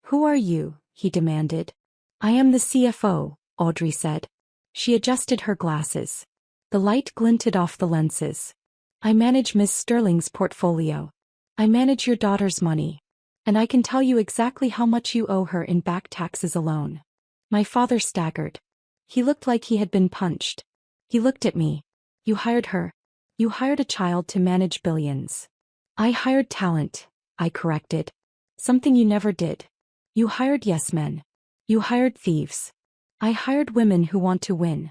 Who are you? He demanded. I am the CFO, Audrey said. She adjusted her glasses. The light glinted off the lenses. I manage Miss Sterling's portfolio. I manage your daughter's money. And I can tell you exactly how much you owe her in back taxes alone. My father staggered. He looked like he had been punched. He looked at me. You hired her. You hired a child to manage billions. I hired talent, I corrected. Something you never did. You hired yes men. You hired thieves. I hired women who want to win.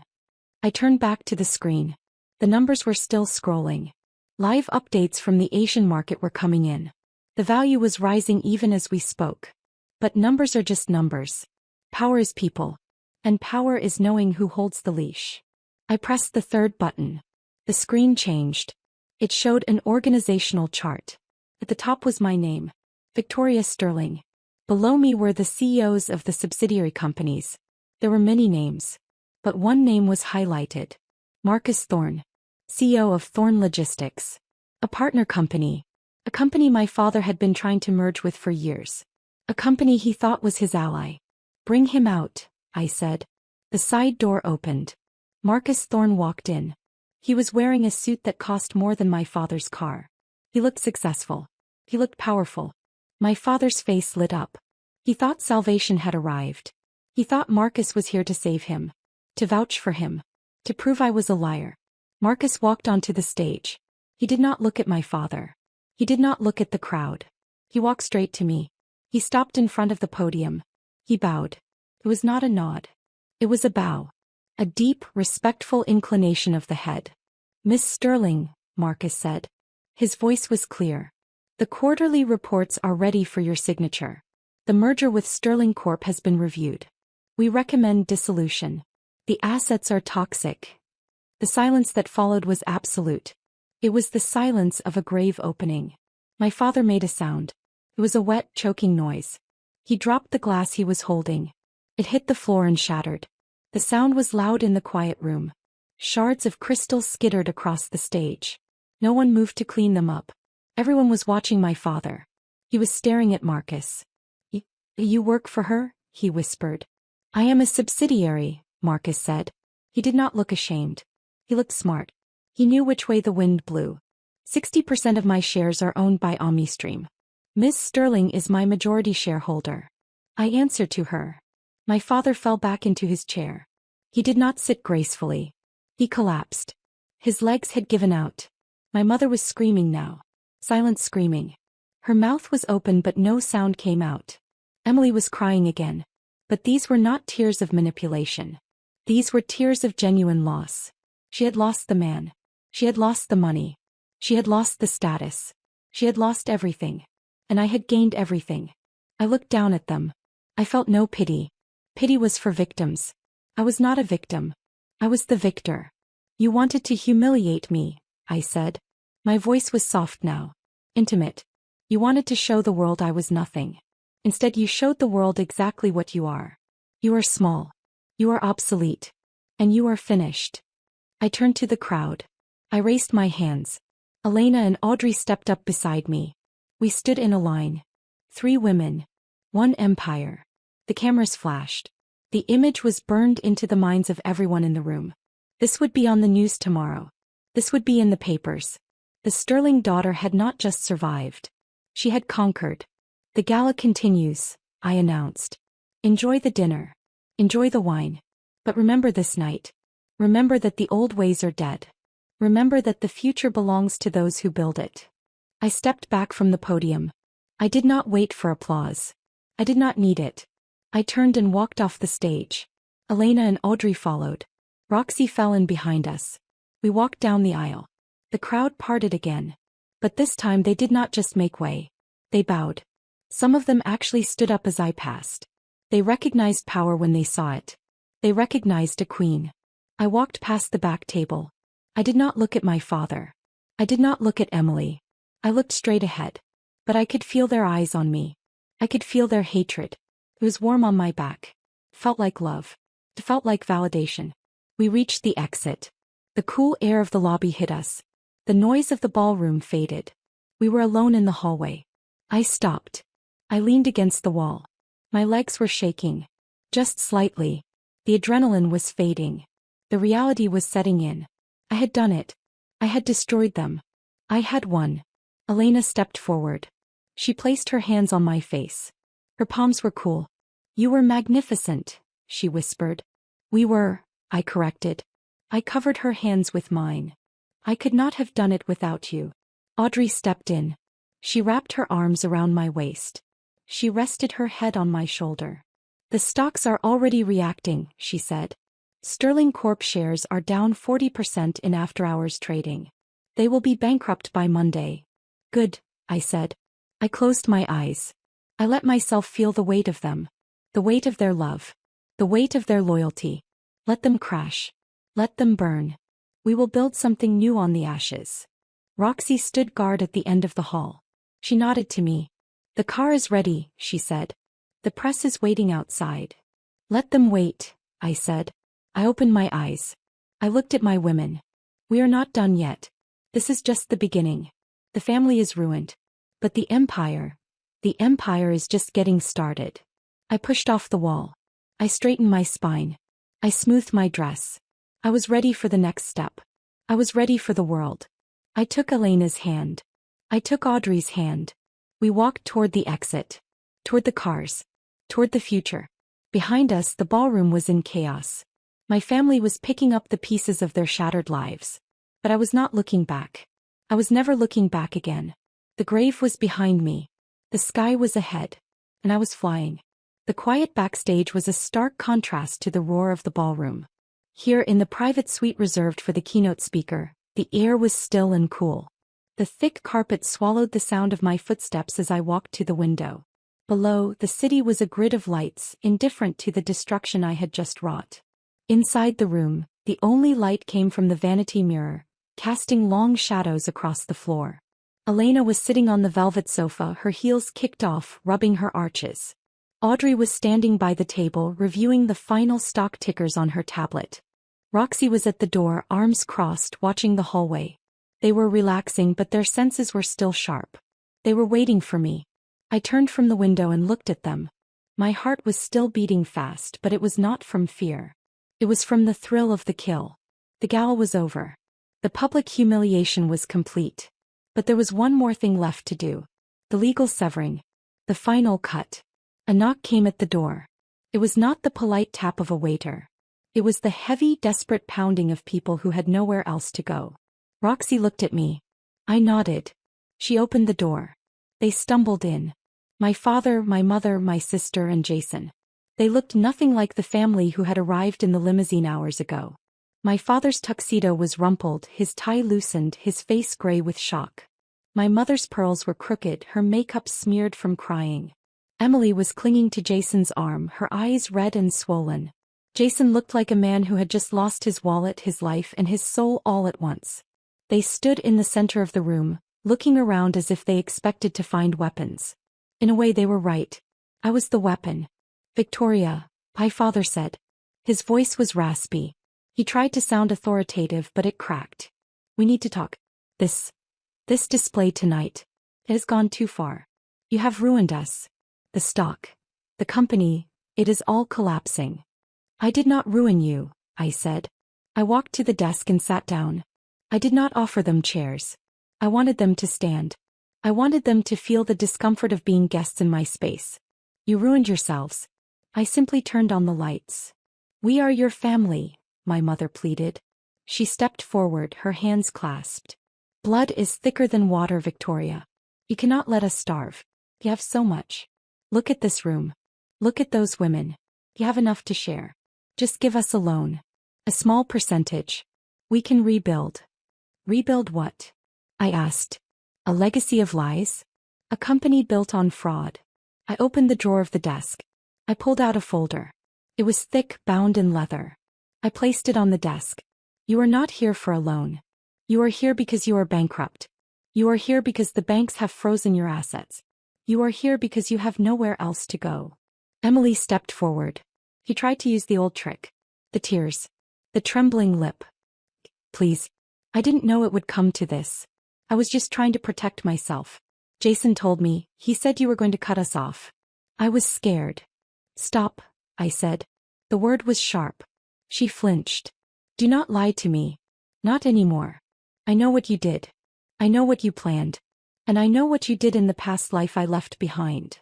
I turned back to the screen. The numbers were still scrolling. Live updates from the Asian market were coming in. The value was rising even as we spoke. But numbers are just numbers. Power is people. And power is knowing who holds the leash. I pressed the third button. The screen changed. It showed an organizational chart. At the top was my name, Victoria Sterling. Below me were the CEOs of the subsidiary companies. There were many names. But one name was highlighted. Marcus Thorne, CEO of Thorne Logistics. A partner company. A company my father had been trying to merge with for years. A company he thought was his ally. Bring him out, I said. The side door opened. Marcus Thorne walked in. He was wearing a suit that cost more than my father's car. He looked successful. He looked powerful. My father's face lit up. He thought salvation had arrived. He thought Marcus was here to save him. To vouch for him. To prove I was a liar. Marcus walked onto the stage. He did not look at my father. He did not look at the crowd. He walked straight to me. He stopped in front of the podium. He bowed. It was not a nod. It was a bow. A deep, respectful inclination of the head. Miss Sterling, Marcus said. His voice was clear. The quarterly reports are ready for your signature. The merger with Sterling Corp has been reviewed. We recommend dissolution. The assets are toxic. The silence that followed was absolute. It was the silence of a grave opening. My father made a sound. It was a wet, choking noise. He dropped the glass he was holding. It hit the floor and shattered. The sound was loud in the quiet room. Shards of crystal skittered across the stage. No one moved to clean them up. Everyone was watching my father. He was staring at Marcus. You work for her? He whispered. I am a subsidiary, Marcus said. He did not look ashamed. He looked smart. He knew which way the wind blew. 60% of my shares are owned by OmniStream. Miss Sterling is my majority shareholder. I answered to her. My father fell back into his chair. He did not sit gracefully. He collapsed. His legs had given out. My mother was screaming now. Silent screaming. Her mouth was open but no sound came out. Emily was crying again. But these were not tears of manipulation. These were tears of genuine loss. She had lost the man. She had lost the money. She had lost the status. She had lost everything. And I had gained everything. I looked down at them. I felt no pity. Pity was for victims. I was not a victim. I was the victor. You wanted to humiliate me, I said. My voice was soft now. Intimate. You wanted to show the world I was nothing. Instead you showed the world exactly what you are. You are small. You are obsolete. And you are finished. I turned to the crowd. I raised my hands. Elena and Audrey stepped up beside me. We stood in a line. 3 women. 1 empire. The cameras flashed. The image was burned into the minds of everyone in the room. This would be on the news tomorrow. This would be in the papers. The Sterling daughter had not just survived. She had conquered. The gala continues, I announced. Enjoy the dinner. Enjoy the wine. But remember this night. Remember that the old ways are dead. Remember that the future belongs to those who build it. I stepped back from the podium. I did not wait for applause. I did not need it. I turned and walked off the stage. Elena and Audrey followed. Roxy fell in behind us. We walked down the aisle. The crowd parted again. But this time they did not just make way. They bowed. Some of them actually stood up as I passed. They recognized power when they saw it. They recognized a queen. I walked past the back table. I did not look at my father. I did not look at Emily. I looked straight ahead. But I could feel their eyes on me. I could feel their hatred. It was warm on my back. It felt like love. It felt like validation. We reached the exit. The cool air of the lobby hit us. The noise of the ballroom faded. We were alone in the hallway. I stopped. I leaned against the wall. My legs were shaking. Just slightly. The adrenaline was fading. The reality was setting in. I had done it. I had destroyed them. I had won. Elena stepped forward. She placed her hands on my face. Her palms were cool. You were magnificent, she whispered. We were, I corrected. I covered her hands with mine. I could not have done it without you. Audrey stepped in. She wrapped her arms around my waist. She rested her head on my shoulder. The stocks are already reacting, she said. Sterling Corp shares are down 40% in after-hours trading. They will be bankrupt by Monday. Good, I said. I closed my eyes. I let myself feel the weight of them. The weight of their love. The weight of their loyalty. Let them crash. Let them burn. We will build something new on the ashes. Roxy stood guard at the end of the hall. She nodded to me. The car is ready, she said. The press is waiting outside. Let them wait, I said. I opened my eyes. I looked at my women. We are not done yet. This is just the beginning. The family is ruined. But the empire is just getting started. I pushed off the wall. I straightened my spine. I smoothed my dress. I was ready for the next step. I was ready for the world. I took Elena's hand. I took Audrey's hand. We walked toward the exit. Toward the cars. Toward the future. Behind us, the ballroom was in chaos. My family was picking up the pieces of their shattered lives. But I was not looking back. I was never looking back again. The grave was behind me. The sky was ahead. And I was flying. The quiet backstage was a stark contrast to the roar of the ballroom. Here in the private suite reserved for the keynote speaker, the air was still and cool. The thick carpet swallowed the sound of my footsteps as I walked to the window. Below, the city was a grid of lights, indifferent to the destruction I had just wrought. Inside the room, the only light came from the vanity mirror, casting long shadows across the floor. Elena was sitting on the velvet sofa, her heels kicked off, rubbing her arches. Audrey was standing by the table, reviewing the final stock tickers on her tablet. Roxy was at the door, arms crossed, watching the hallway. They were relaxing, but their senses were still sharp. They were waiting for me. I turned from the window and looked at them. My heart was still beating fast, but it was not from fear. It was from the thrill of the kill. The gala was over. The public humiliation was complete. But there was one more thing left to do. The legal severing. The final cut. A knock came at the door. It was not the polite tap of a waiter. It was the heavy, desperate pounding of people who had nowhere else to go. Roxy looked at me. I nodded. She opened the door. They stumbled in. My father, my mother, my sister, and Jason. They looked nothing like the family who had arrived in the limousine hours ago. My father's tuxedo was rumpled, his tie loosened, his face gray with shock. My mother's pearls were crooked, her makeup smeared from crying. Emily was clinging to Jason's arm, her eyes red and swollen. Jason looked like a man who had just lost his wallet, his life, and his soul all at once. They stood in the center of the room, looking around as if they expected to find weapons. In a way, they were right. I was the weapon. Victoria, my father said. His voice was raspy. He tried to sound authoritative, but it cracked. We need to talk. This display tonight. It has gone too far. You have ruined us. The stock. The company. It is all collapsing. I did not ruin you, I said. I walked to the desk and sat down. I did not offer them chairs. I wanted them to stand. I wanted them to feel the discomfort of being guests in my space. You ruined yourselves. I simply turned on the lights. We are your family, my mother pleaded. She stepped forward, her hands clasped. Blood is thicker than water, Victoria. You cannot let us starve. You have so much. Look at this room. Look at those women. You have enough to share. Just give us a loan. A small percentage. We can rebuild. Rebuild what? I asked. A legacy of lies? A company built on fraud. I opened the drawer of the desk. I pulled out a folder. It was thick, bound in leather. I placed it on the desk. You are not here for a loan. You are here because you are bankrupt. You are here because the banks have frozen your assets. You are here because you have nowhere else to go. Emily stepped forward. He tried to use the old trick. The tears. The trembling lip. Please. I didn't know it would come to this. I was just trying to protect myself. Jason told me, he said you were going to cut us off. I was scared. Stop, I said. The word was sharp. She flinched. Do not lie to me. Not anymore. I know what you did. I know what you planned. And I know what you did in the past life I left behind.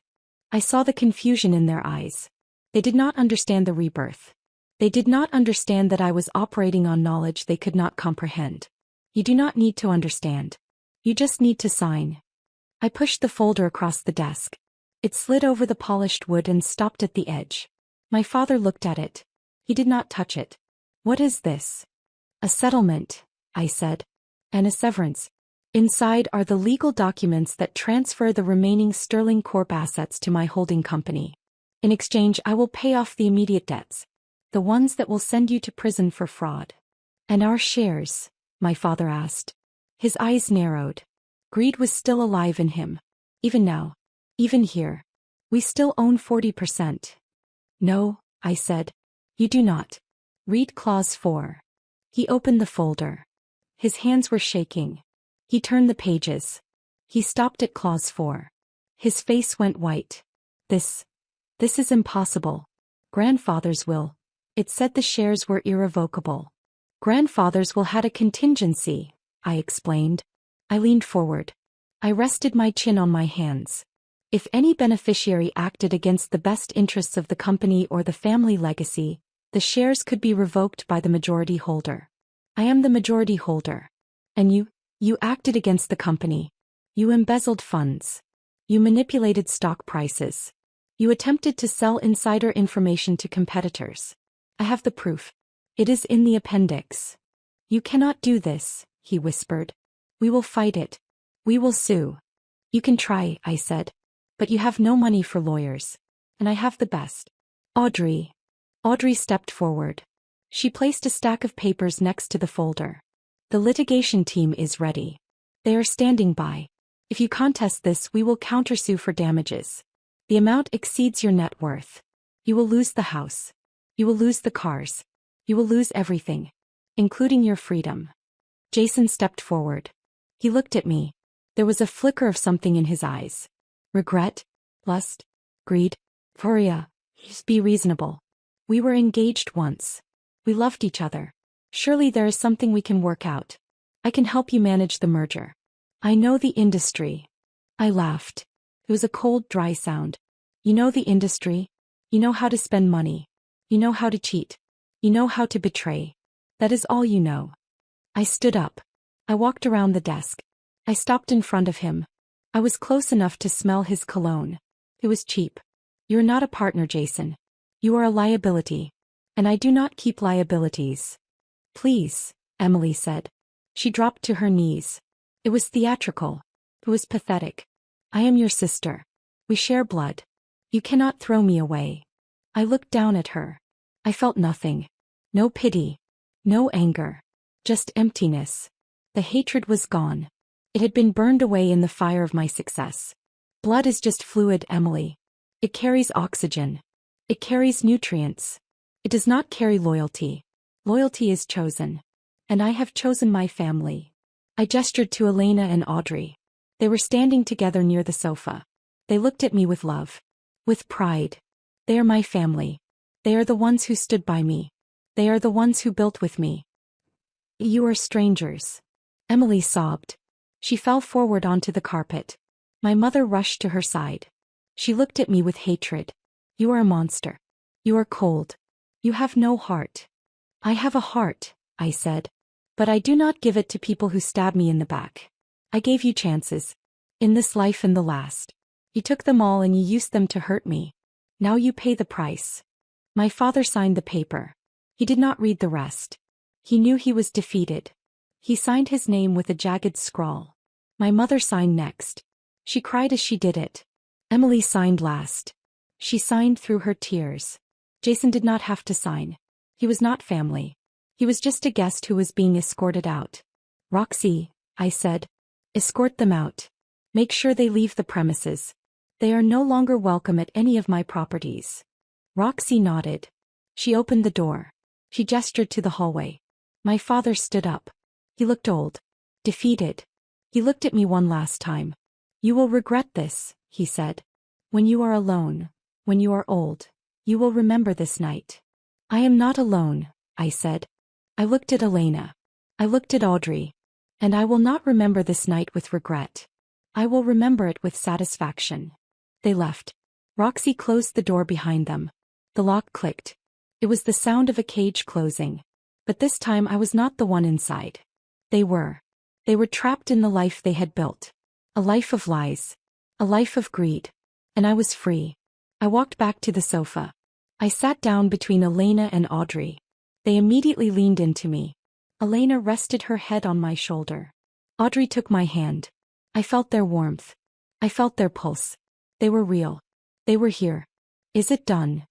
I saw the confusion in their eyes. They did not understand the rebirth. They did not understand that I was operating on knowledge they could not comprehend. You do not need to understand. You just need to sign. I pushed the folder across the desk. It slid over the polished wood and stopped at the edge. My father looked at it. He did not touch it. What is this? A settlement, I said. And a severance. Inside are the legal documents that transfer the remaining Sterling Corp assets to my holding company. In exchange, I will pay off the immediate debts. The ones that will send you to prison for fraud. And our shares? My father asked. His eyes narrowed. Greed was still alive in him. Even now. Even here. We still own 40%. No, I said. You do not. Read Clause 4. He opened the folder. His hands were shaking. He turned the pages. He stopped at Clause 4. His face went white. This is impossible. Grandfather's will. It said the shares were irrevocable. Grandfather's will had a contingency, I explained. I leaned forward. I rested my chin on my hands. If any beneficiary acted against the best interests of the company or the family legacy, the shares could be revoked by the majority holder. I am the majority holder. And you acted against the company. You embezzled funds. You manipulated stock prices. You attempted to sell insider information to competitors. I have the proof. It is in the appendix. You cannot do this, he whispered. We will fight it. We will sue. You can try, I said. But you have no money for lawyers. And I have the best. Audrey. Audrey stepped forward. She placed a stack of papers next to the folder. The litigation team is ready. They are standing by. If you contest this, we will countersue for damages. The amount exceeds your net worth. You will lose the house. You will lose the cars. You will lose everything, including your freedom. Jason stepped forward. He looked at me. There was a flicker of something in his eyes. Regret? Lust? Greed? Furia? Just be reasonable. We were engaged once. We loved each other. Surely there is something we can work out. I can help you manage the merger. I know the industry. I laughed. It was a cold, dry sound. You know the industry. You know how to spend money. You know how to cheat. You know how to betray. That is all you know. I stood up. I walked around the desk. I stopped in front of him. I was close enough to smell his cologne. It was cheap. You're not a partner, Jason. You are a liability. And I do not keep liabilities. Please, Emily said. She dropped to her knees. It was theatrical. It was pathetic. I am your sister. We share blood. You cannot throw me away. I looked down at her. I felt nothing. No pity. No anger. Just emptiness. The hatred was gone. It had been burned away in the fire of my success. Blood is just fluid, Emily. It carries oxygen. It carries nutrients. It does not carry loyalty. Loyalty is chosen. And I have chosen my family. I gestured to Elena and Audrey. They were standing together near the sofa. They looked at me with love. With pride. They are my family. They are the ones who stood by me. They are the ones who built with me. You are strangers. Emily sobbed. She fell forward onto the carpet. My mother rushed to her side. She looked at me with hatred. You are a monster. You are cold. You have no heart. I have a heart, I said. But I do not give it to people who stab me in the back. I gave you chances. In this life and the last. You took them all and you used them to hurt me. Now you pay the price. My father signed the paper. He did not read the rest. He knew he was defeated. He signed his name with a jagged scrawl. My mother signed next. She cried as she did it. Emily signed last. She signed through her tears. Jason did not have to sign. He was not family. He was just a guest who was being escorted out. Roxy, I said. Escort them out. Make sure they leave the premises. They are no longer welcome at any of my properties. Roxy nodded. She opened the door. She gestured to the hallway. My father stood up. He looked old. Defeated. He looked at me one last time. You will regret this, he said. When you are alone, when you are old, you will remember this night. I am not alone, I said. I looked at Elena. I looked at Audrey. And I will not remember this night with regret. I will remember it with satisfaction. They left. Roxy closed the door behind them. The lock clicked. It was the sound of a cage closing. But this time I was not the one inside. They were. They were trapped in the life they had built. A life of lies. A life of greed. And I was free. I walked back to the sofa. I sat down between Elena and Audrey. They immediately leaned into me. Elena rested her head on my shoulder. Audrey took my hand. I felt their warmth. I felt their pulse. They were real. They were here. Is it done?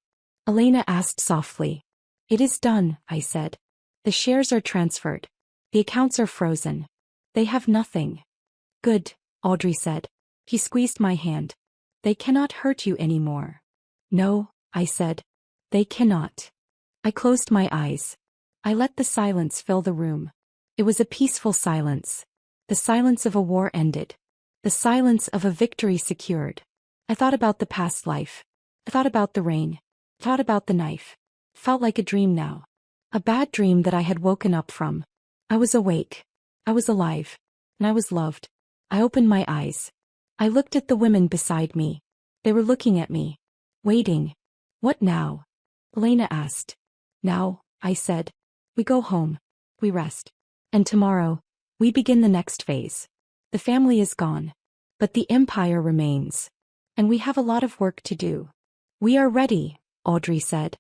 Elena asked softly. It is done, I said. The shares are transferred. The accounts are frozen. They have nothing. Good, Audrey said. He squeezed my hand. They cannot hurt you anymore. No, I said. They cannot. I closed my eyes. I let the silence fill the room. It was a peaceful silence. The silence of a war ended. The silence of a victory secured. I thought about the past life. I thought about the rain. I thought about the knife. It felt like a dream now. A bad dream that I had woken up from. I was awake. I was alive. And I was loved. I opened my eyes. I looked at the women beside me. They were looking at me. Waiting. What now? Elena asked. Now, I said. We go home. We rest. And tomorrow, we begin the next phase. The family is gone. But the empire remains. And we have a lot of work to do. We are ready, Audrey said.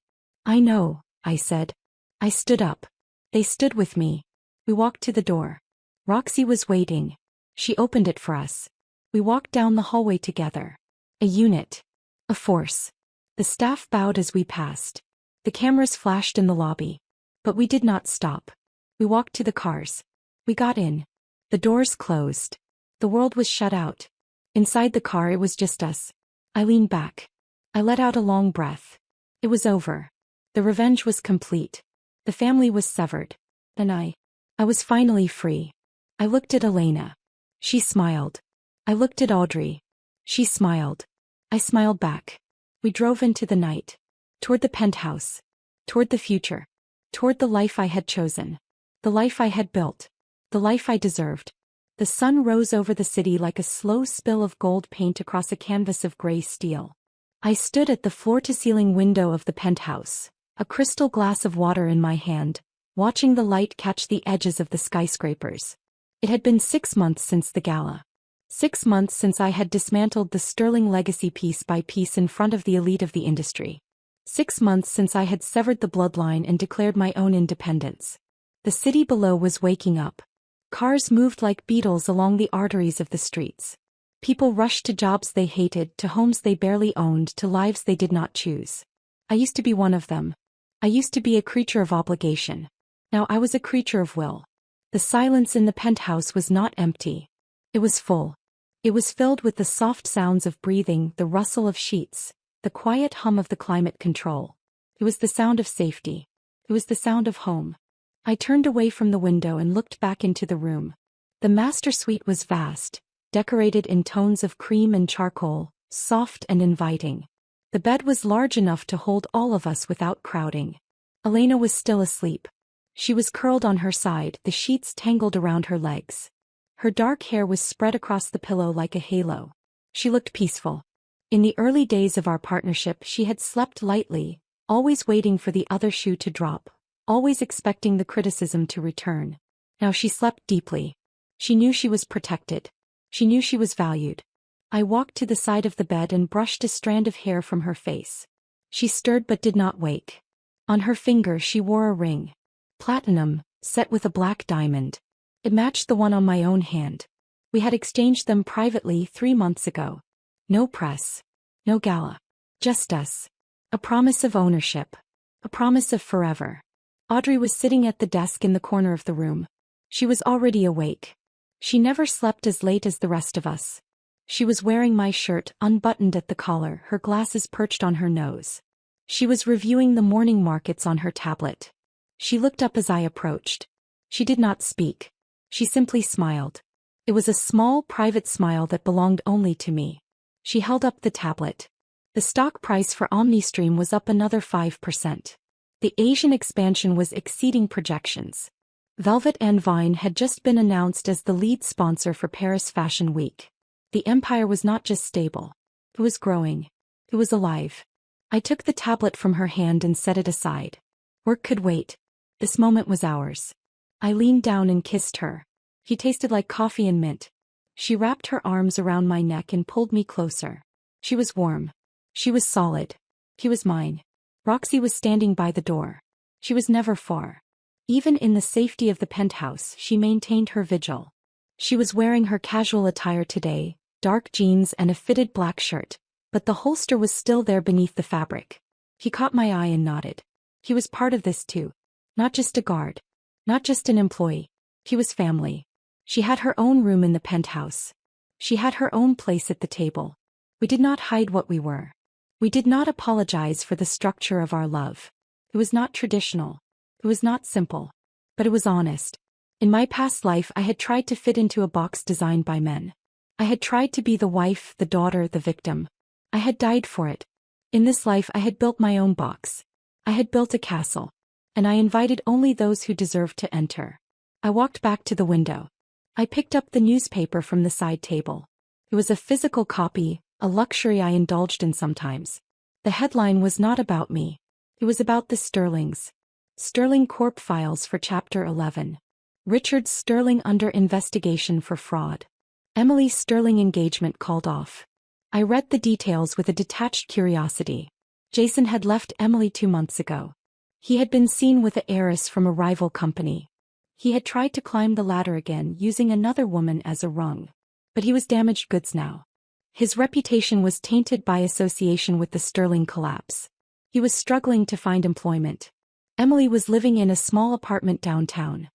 I know, I said. I stood up. They stood with me. We walked to the door. Roxy was waiting. She opened it for us. We walked down the hallway together. A unit. A force. The staff bowed as we passed. The cameras flashed in the lobby. But we did not stop. We walked to the cars. We got in. The doors closed. The world was shut out. Inside the car it was just us. I leaned back. I let out a long breath. It was over. The revenge was complete. The family was severed. And I was finally free. I looked at Elena. She smiled. I looked at Audrey. She smiled. I smiled back. We drove into the night. Toward the penthouse. Toward the future. Toward the life I had chosen. The life I had built. The life I deserved. The sun rose over the city like a slow spill of gold paint across a canvas of gray steel. I stood at the floor-to-ceiling window of the penthouse, a crystal glass of water in my hand, watching the light catch the edges of the skyscrapers. It had been 6 months since the gala. 6 months since I had dismantled the sterling legacy piece by piece in front of the elite of the industry. 6 months since I had severed the bloodline and declared my own independence. The city below was waking up. Cars moved like beetles along the arteries of the streets. People rushed to jobs they hated, to homes they barely owned, to lives they did not choose. I used to be one of them. I used to be a creature of obligation. Now I was a creature of will. The silence in the penthouse was not empty. It was full. It was filled with the soft sounds of breathing, the rustle of sheets, the quiet hum of the climate control. It was the sound of safety. It was the sound of home. I turned away from the window and looked back into the room. The master suite was vast, decorated in tones of cream and charcoal, soft and inviting. The bed was large enough to hold all of us without crowding. Elena was still asleep. She was curled on her side, the sheets tangled around her legs. Her dark hair was spread across the pillow like a halo. She looked peaceful. In the early days of our partnership she had slept lightly, always waiting for the other shoe to drop, always expecting the criticism to return. Now she slept deeply. She knew she was protected. She knew she was valued. I walked to the side of the bed and brushed a strand of hair from her face. She stirred but did not wake. On her finger she wore a ring. Platinum, set with a black diamond. It matched the one on my own hand. We had exchanged them privately 3 months ago. No press. No gala. Just us. A promise of ownership. A promise of forever. Audrey was sitting at the desk in the corner of the room. She was already awake. She never slept as late as the rest of us. She was wearing my shirt unbuttoned at the collar, her glasses perched on her nose. She was reviewing the morning markets on her tablet. She looked up as I approached. She did not speak. She simply smiled. It was a small, private smile that belonged only to me. She held up the tablet. The stock price for OmniStream was up another 5%. The Asian expansion was exceeding projections. Velvet and Vine had just been announced as the lead sponsor for Paris Fashion Week. The empire was not just stable. It was growing. It was alive. I took the tablet from her hand and set it aside. Work could wait. This moment was ours. I leaned down and kissed her. He tasted like coffee and mint. She wrapped her arms around my neck and pulled me closer. She was warm. She was solid. He was mine. Roxy was standing by the door. She was never far. Even in the safety of the penthouse, she maintained her vigil. She was wearing her casual attire today, dark jeans and a fitted black shirt, but the holster was still there beneath the fabric. He caught my eye and nodded. He was part of this too. Not just a guard. Not just an employee. He was family. She had her own room in the penthouse. She had her own place at the table. We did not hide what we were. We did not apologize for the structure of our love. It was not traditional. It was not simple. But it was honest. In my past life I had tried to fit into a box designed by men. I had tried to be the wife, the daughter, the victim. I had died for it. In this life I had built my own box. I had built a castle. And I invited only those who deserved to enter. I walked back to the window. I picked up the newspaper from the side table. It was a physical copy, a luxury I indulged in sometimes. The headline was not about me. It was about the Sterlings. Sterling Corp files for Chapter 11. Richard Sterling under investigation for fraud. Emily Sterling engagement called off. I read the details with a detached curiosity. Jason had left Emily 2 months ago. He had been seen with an heiress from a rival company. He had tried to climb the ladder again using another woman as a rung. But he was damaged goods now. His reputation was tainted by association with the Sterling collapse. He was struggling to find employment. Emily was living in a small apartment downtown.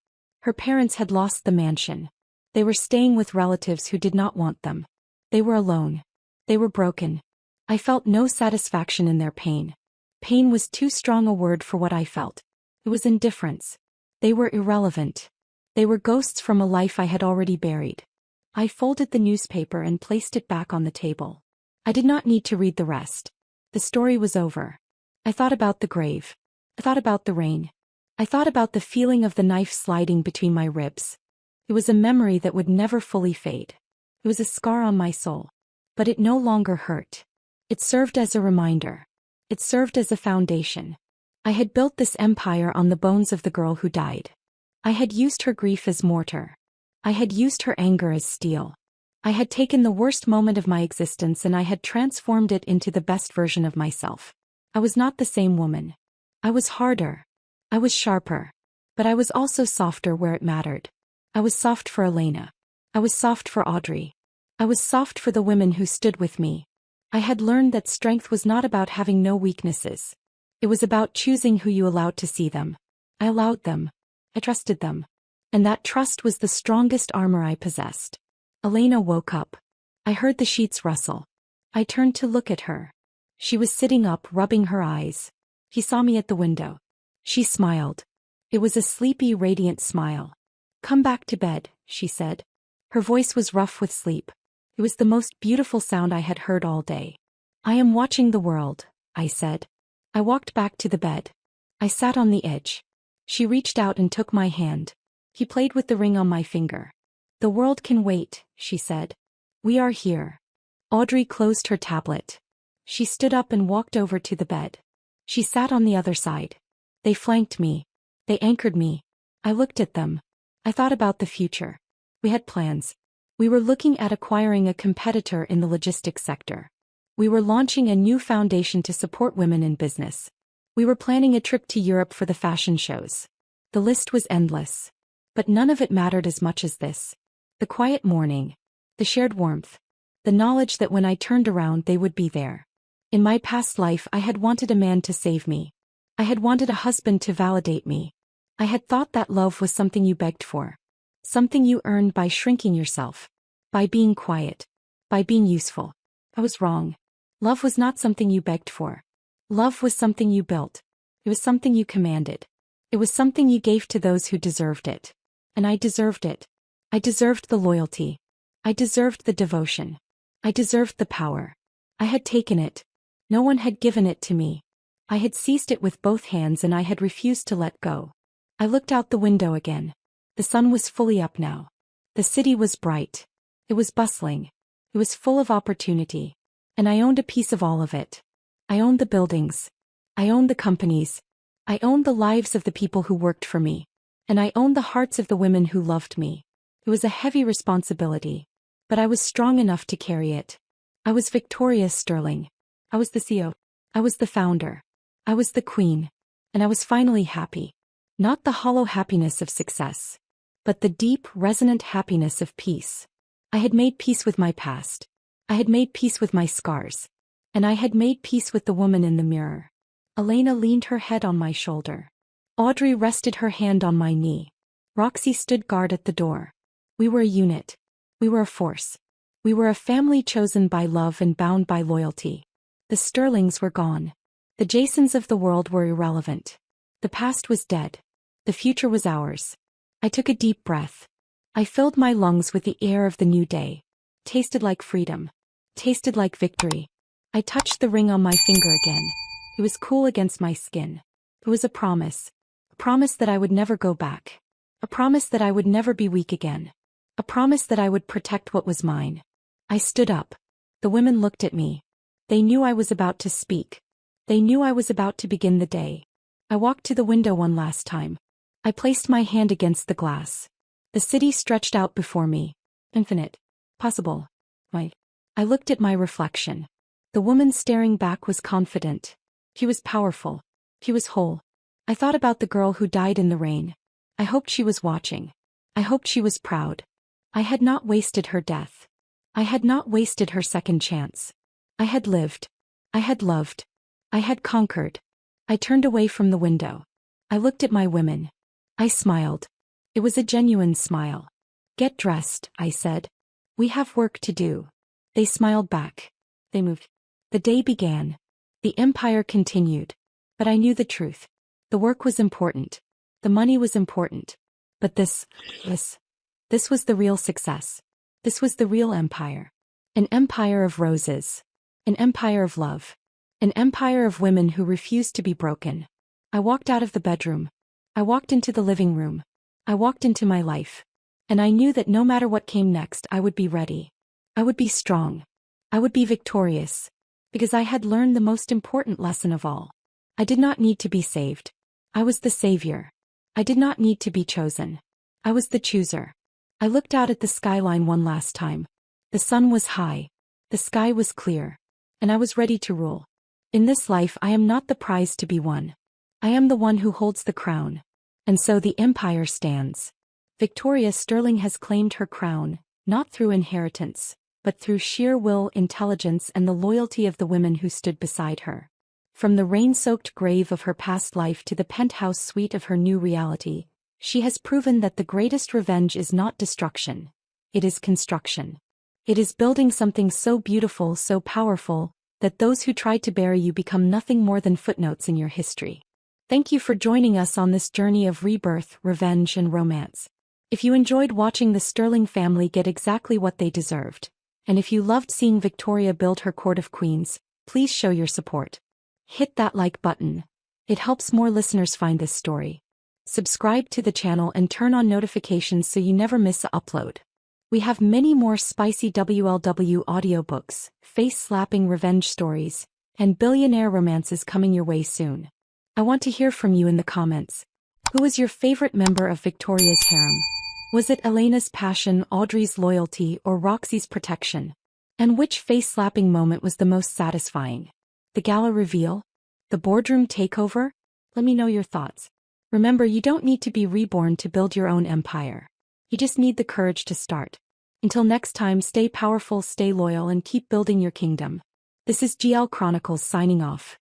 Her parents had lost the mansion. They were staying with relatives who did not want them. They were alone. They were broken. I felt no satisfaction in their pain. Pain was too strong a word for what I felt. It was indifference. They were irrelevant. They were ghosts from a life I had already buried. I folded the newspaper and placed it back on the table. I did not need to read the rest. The story was over. I thought about the grave. I thought about the rain. I thought about the feeling of the knife sliding between my ribs. It was a memory that would never fully fade. It was a scar on my soul. But it no longer hurt. It served as a reminder. It served as a foundation. I had built this empire on the bones of the girl who died. I had used her grief as mortar. I had used her anger as steel. I had taken the worst moment of my existence and I had transformed it into the best version of myself. I was not the same woman. I was harder. I was sharper. But I was also softer where it mattered. I was soft for Elena. I was soft for Audrey. I was soft for the women who stood with me. I had learned that strength was not about having no weaknesses. It was about choosing who you allowed to see them. I allowed them. I trusted them. And that trust was the strongest armor I possessed. Elena woke up. I heard the sheets rustle. I turned to look at her. She was sitting up, rubbing her eyes. He saw me at the window. She smiled. It was a sleepy, radiant smile. "Come back to bed," she said. Her voice was rough with sleep. It was the most beautiful sound I had heard all day. "I am watching the world," I said. I walked back to the bed. I sat on the edge. She reached out and took my hand. He played with the ring on my finger. "The world can wait," she said. "We are here." Audrey closed her tablet. She stood up and walked over to the bed. She sat on the other side. They flanked me. They anchored me. I looked at them. I thought about the future. We had plans. We were looking at acquiring a competitor in the logistics sector. We were launching a new foundation to support women in business. We were planning a trip to Europe for the fashion shows. The list was endless. But none of it mattered as much as this. The quiet morning. The shared warmth. The knowledge that when I turned around they would be there. In my past life I had wanted a man to save me. I had wanted a husband to validate me. I had thought that love was something you begged for. Something you earned by shrinking yourself. By being quiet. By being useful. I was wrong. Love was not something you begged for. Love was something you built. It was something you commanded. It was something you gave to those who deserved it. And I deserved it. I deserved the loyalty. I deserved the devotion. I deserved the power. I had taken it. No one had given it to me. I had seized it with both hands and I had refused to let go. I looked out the window again. The sun was fully up now. The city was bright. It was bustling. It was full of opportunity. And I owned a piece of all of it. I owned the buildings. I owned the companies. I owned the lives of the people who worked for me. And I owned the hearts of the women who loved me. It was a heavy responsibility. But I was strong enough to carry it. I was Victoria Sterling. I was the CEO. I was the founder. I was the queen. And I was finally happy. Not the hollow happiness of success, but the deep, resonant happiness of peace. I had made peace with my past. I had made peace with my scars. And I had made peace with the woman in the mirror. Elena leaned her head on my shoulder. Audrey rested her hand on my knee. Roxy stood guard at the door. We were a unit. We were a force. We were a family chosen by love and bound by loyalty. The Sterlings were gone. The Jasons of the world were irrelevant. The past was dead. The future was ours. I took a deep breath. I filled my lungs with the air of the new day. Tasted like freedom. Tasted like victory. I touched the ring on my finger again. It was cool against my skin. It was a promise. A promise that I would never go back. A promise that I would never be weak again. A promise that I would protect what was mine. I stood up. The women looked at me. They knew I was about to speak. They knew I was about to begin the day. I walked to the window one last time. I placed my hand against the glass. The city stretched out before me. Infinite. Possible. I looked at my reflection. The woman staring back was confident. She was powerful. She was whole. I thought about the girl who died in the rain. I hoped she was watching. I hoped she was proud. I had not wasted her death. I had not wasted her second chance. I had lived. I had loved. I had conquered. I turned away from the window. I looked at my women. I smiled. It was a genuine smile. Get dressed, I said. We have work to do. They smiled back. They moved. The day began. The empire continued. But I knew the truth. The work was important. The money was important. But this was the real success. This was the real empire. An empire of roses. An empire of love. An empire of women who refused to be broken. I walked out of the bedroom. I walked into the living room. I walked into my life. And I knew that no matter what came next, I would be ready. I would be strong. I would be victorious. Because I had learned the most important lesson of all. I did not need to be saved. I was the savior. I did not need to be chosen. I was the chooser. I looked out at the skyline one last time. The sun was high. The sky was clear. And I was ready to rule. In this life I am not the prize to be won. I am the one who holds the crown. And so the empire stands. Victoria Sterling has claimed her crown, not through inheritance, but through sheer will, intelligence, and the loyalty of the women who stood beside her. From the rain-soaked grave of her past life to the penthouse suite of her new reality, she has proven that the greatest revenge is not destruction. It is construction. It is building something so beautiful, so powerful, that those who tried to bury you become nothing more than footnotes in your history. Thank you for joining us on this journey of rebirth, revenge, and romance. If you enjoyed watching the Sterling family get exactly what they deserved, and if you loved seeing Victoria build her court of queens, please show your support. Hit that like button. It helps more listeners find this story. Subscribe to the channel and turn on notifications so you never miss an upload. We have many more spicy WLW audiobooks, face-slapping revenge stories, and billionaire romances coming your way soon. I want to hear from you in the comments. Who was your favorite member of Victoria's harem? Was it Elena's passion, Audrey's loyalty, or Roxy's protection? And which face-slapping moment was the most satisfying? The gala reveal? The boardroom takeover? Let me know your thoughts. Remember, you don't need to be reborn to build your own empire. You just need the courage to start. Until next time, stay powerful, stay loyal, and keep building your kingdom. This is GL Chronicles signing off.